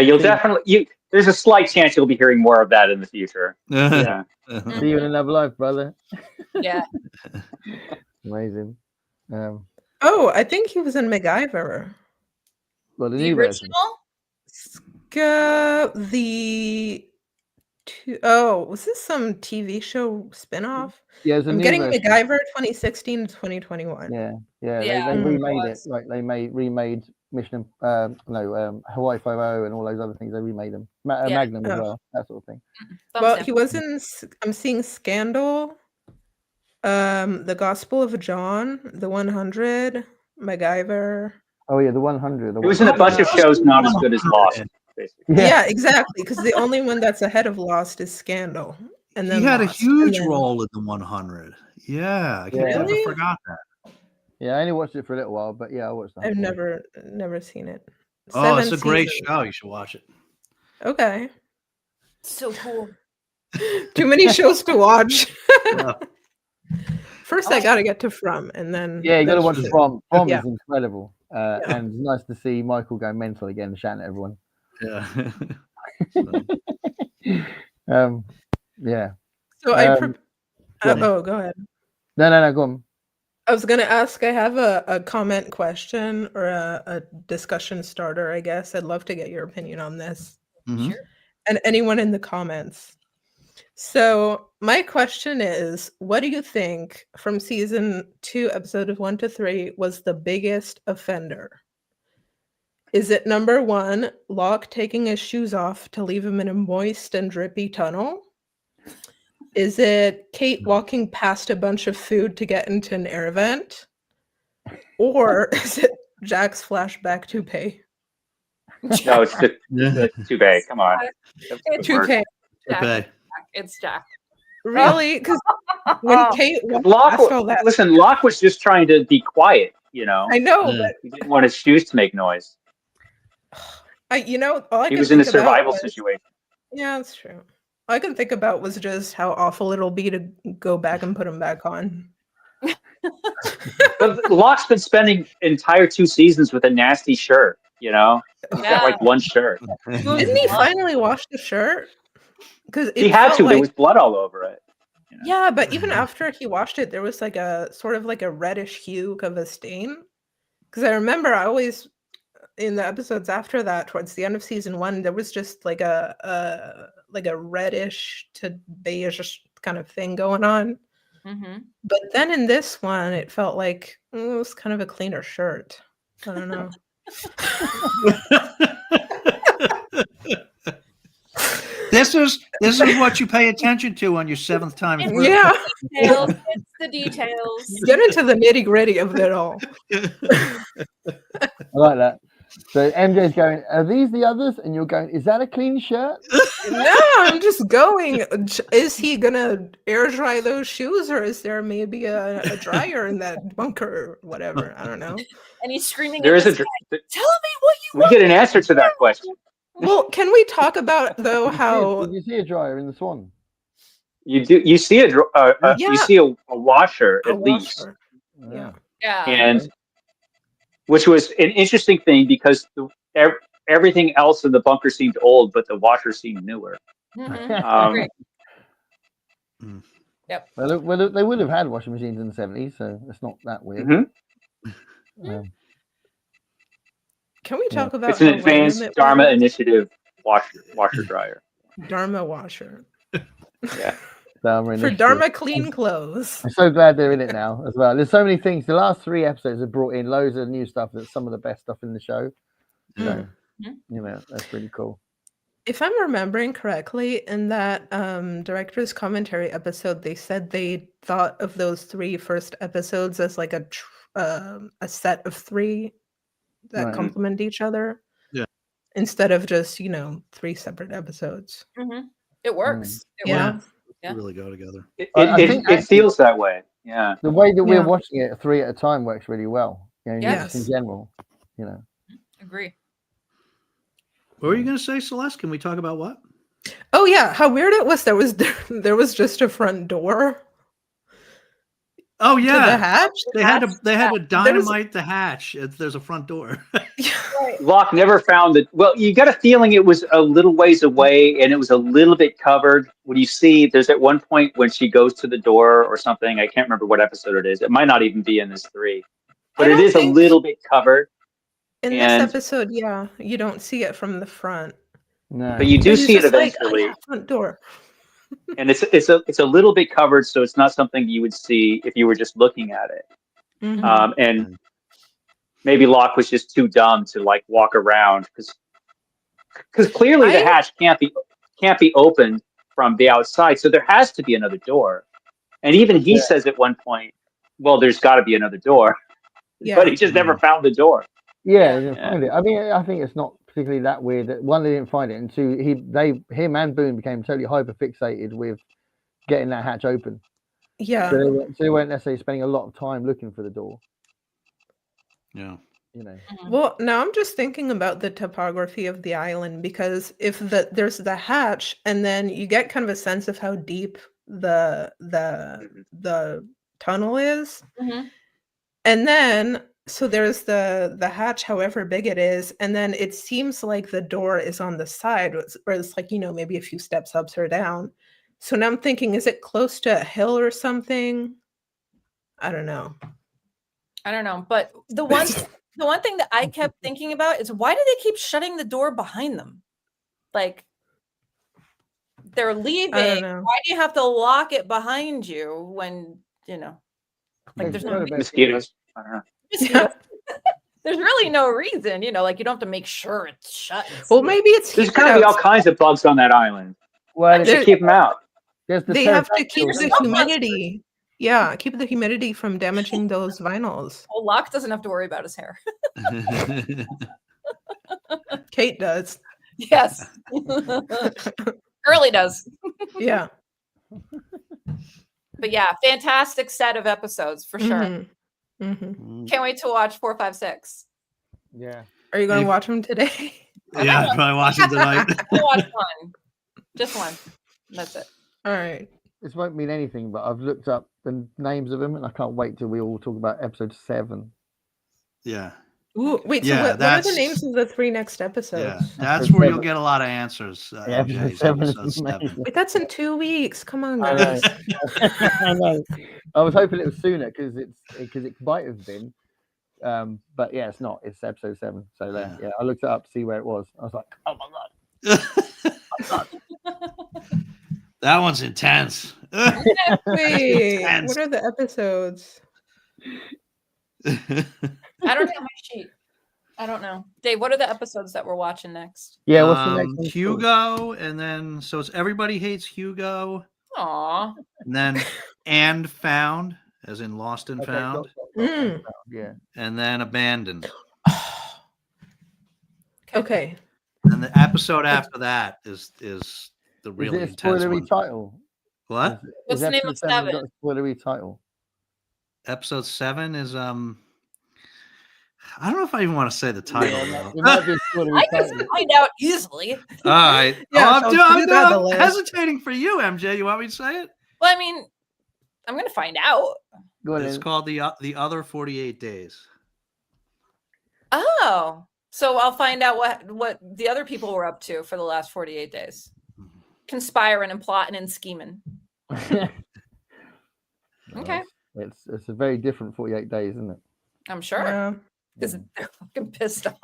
You'll definitely there's a slight chance you'll be hearing more of that in the future. Yeah. See you in another life, brother. Yeah. Amazing. I think he was in MacGyver. Well, the new version. Was this some TV show spinoff? Yeah, I'm getting MacGyver 2016 to 2021. Yeah. They remade it. Like they remade Mission, Hawaii 5-0 and all those other things. They remade them. Magnum as well, that sort of thing. Well, he was in. I'm seeing Scandal, The Gospel of John, The 100, MacGyver. Oh yeah, The 100. It was in a bunch of shows not as good as Lost. Basically. Yeah, exactly. Because the only one that's ahead of Lost is Scandal, and then he had Lost, a huge role in The 100. Yeah, I can't Really? forgot that. Yeah, I only watched it for a little while, but yeah, I watched that. I've never seen it. Oh, it's a great show. You should watch it. Okay. So cool. Too many shows to watch. First, I gotta get to From, and then you gotta watch From. From Yeah. is incredible, and it's nice to see Michael go mental again, shouting at everyone. Yeah. Yeah. So go ahead. No, go on. I was going to ask, I have a comment question or a discussion starter, I guess. I'd love to get your opinion on this. Mm-hmm. Sure. And anyone in the comments. So my question is, what do you think from season 2, episodes 1 to 3 was the biggest offender? Is it number 1, Locke taking his shoes off to leave him in a moist and drippy tunnel? Is it Kate walking past a bunch of food to get into an air vent? Or is it Jack's flashback toupee? No, it's the toupee. Come on. Toupee. It's Jack. Really? Because when Kate Locke was just trying to be quiet, I know, but he didn't want his shoes to make noise. He was in a survival situation. Yeah, that's true. All I can think about was just how awful it'll be to go back and put them back on. But Locke's been spending entire 2 seasons with a nasty shirt, He's got like one shirt. Didn't he finally wash the shirt? Because he had to. There was blood all over it. Yeah, but even after he washed it, there was like a sort of like a reddish hue of a stain. Because I remember in the episodes after that, towards the end of season 1, there was just like a reddish to beige kind of thing going on. Mm-hmm. But then in this one, it felt like it was kind of a cleaner shirt. I don't know. This is what you pay attention to on your 7th time. Yeah. It's the details. Get into the nitty-gritty of it all. I like that. So MJ's going, are these the others? And you're going, is that a clean shirt? No, I'm just going. Is he gonna air dry those shoes, or is there maybe a dryer in that bunker or whatever? I don't know. And he's screaming There at is the a. sky, tell me what you We want. get an answer to that question. Well, can we talk about though how Did you see a dryer in the Swan? You do. You see a. You Yeah. see a washer a at least, washer? Yeah. Yeah. and which was an interesting thing because everything else in the bunker seemed old, but the washer seemed newer. Mhm. Um, Well, they would have had washing machines in the 70s, so it's not that weird. mhm. Can we talk about It's an how random advanced it Dharma was? initiative washer dryer. Dharma washer Yeah. Dharma for initiative. Dharma clean clothes. I'm so glad they're in it now as well. There's so many things. The last 3 episodes have brought in loads of new stuff. That's some of the best stuff in the show. So, that's really cool. If I'm remembering correctly, in that director's commentary episode, they said they thought of those 3 first episodes as like a set of 3 that Right. complement each other. Yeah. Instead of just 3 separate episodes. Mhm. It works. It Yeah. works. They really go together. I think It feels that way. Yeah. The way that we're Yeah. watching it 3 at a time works really well. Yes. Just in general. Agree. What were you going to say, Celeste? Can we talk about what? Oh yeah, how weird it was. There was just a front door Oh to the yeah, hatch. they had to There was- dynamite the hatch. There's a front door. Locke never found it. Well, you got a feeling it was a little ways away and it was a little bit covered. When you see, there's at one point when she goes to the door or something. I can't remember what episode it is. It might not even be in this 3, but I it don't is a think- little bit covered. In And- this episode, yeah, you don't see it from the front. No. But you do But he's see it just like, "Oh, eventually, yeah, front door. and it's a little bit covered, so it's not something you would see if you were just looking at it. Mhm. And maybe Locke was just too dumb to like walk around because clearly the hatch can't be opened from the outside, so there has to be another door. And even he says at one point, "Well, there's got to be another door," Yeah. but he just never found the door. Yeah, they didn't find it. I mean, I think it's not particularly that weird. That one, they didn't find it, and 2, him and Boone became totally hyper fixated with getting that hatch open. Yeah. So they weren't necessarily spending a lot of time looking for the door. Yeah. Well, now I'm just thinking about the topography of the island, because if there's the hatch, and then you get kind of a sense of how deep the tunnel is, Mhm. and then so there's the hatch, however big it is, and then it seems like the door is on the side, or it's like maybe a few steps up or down. So now I'm thinking, is it close to a hill or something? I don't know. But the one thing that I kept thinking about is, why do they keep shutting the door behind them? Like, they're leaving. know. Why do you have to lock it behind you when like there's no Mosquitoes. I don't know. Yeah. There's really no reason, like you don't have to make sure it's shut. Well, maybe it's There's heated got to be all outside. kinds of bugs on that island. Well, They There- should keep them out. there's the They have to keep pterodactyl. the humidity. Yeah, keep the humidity from damaging those vinyls. Well, Locke doesn't have to worry about his hair. Kate does. Yes. Curly does. Yeah. But yeah, fantastic set of episodes for sure. Mhm. Mhm. Can't wait to watch 4, 5, 6. Yeah. Are you going to Any- watch them today? Yeah, I'm probably watching tonight. I'll watch one. Just one. That's it. All right. This won't mean anything, but I've looked up the names of them, and I can't wait till we all talk about episode 7. Yeah. Ooh, wait, so Yeah, what are the that's- names of the 3 next episodes? Yeah. That's where you'll get a lot of answers. Episode MJ, is 7 is episode 7. amazing. Wait, that's in 2 weeks. Come on, I know. guys. I know. I was hoping it was sooner because it might have been, but yeah, it's not. It's episode 7. So there, yeah, I looked it up to see where it was. I was like, oh my god. That one's intense. Wait, Intense. what are the episodes? I don't have my sheet. I don't know. Dave, what are the episodes that we're watching next? Yeah, what's the next one? Hugo, and then so it's Everybody Hates Hugo, Aw. and then And Found, as in Lost and Okay, Found, got Mm. yeah. and then Abandoned. Okay. And the episode after that is the Is really it a intense spoilery one. title? What? What's the name of episode 7 got 7? a spoilery title? Episode 7 is I don't know if I even want to say the title. though. It might be a spoilery I can title. find out easily. All right. Yeah, Oh, so I'm hesitating for you, MJ. You want me to say it? Well, I mean, I'm going to find out. Go on It's then. called the Other 48 Days. Oh, so I'll find out what the other people were up to for the last 48 days. Conspiring and plotting and scheming. Okay. It's a very different 48 days, isn't it? I'm sure. Yeah. Because they're fucking pissed off.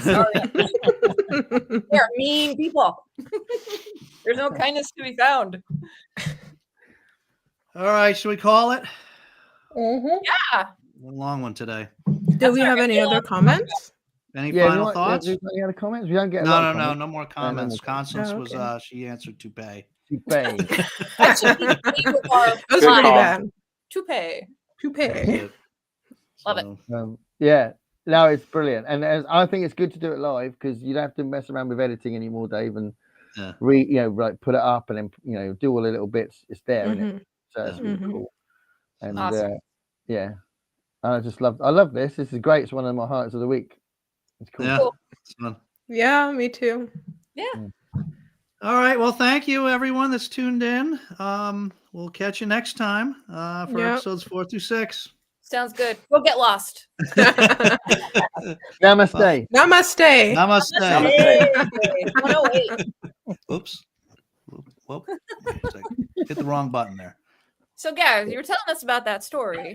Sorry. They're mean people. There's no kindness to be found. All right. Should we call it? Yeah. A long one today. Do we have any other comments? Any Yeah, final thoughts? Any other comments? We don't get a lot of No comments. more comments. Constance Oh, was okay. she answered toupee. Toupee. That should be the name of our That was Good pretty call. bad. toupee. Toupee. Love it. Yeah, no, it's brilliant, and I think it's good to do it live because you don't have to mess around with editing anymore, Dave, and Yeah. like put it up and then do all the little bits. It's there, isn't it? Mhm. So it's really Mhm. cool. And Awesome. yeah, I love this. This is great. It's one of my highlights of the week. It's cool. Yeah. Cool. It's fun. Yeah, me too. Yeah. All right. Well, thank you everyone that's tuned in. We'll catch you next time for Yep. episodes 4 through 6. Sounds good. Go get lost. Namaste. Namaste. Namaste. Hey, 108. Oops. Whoop. Hit the wrong button there. So, guys, you were telling us about that story.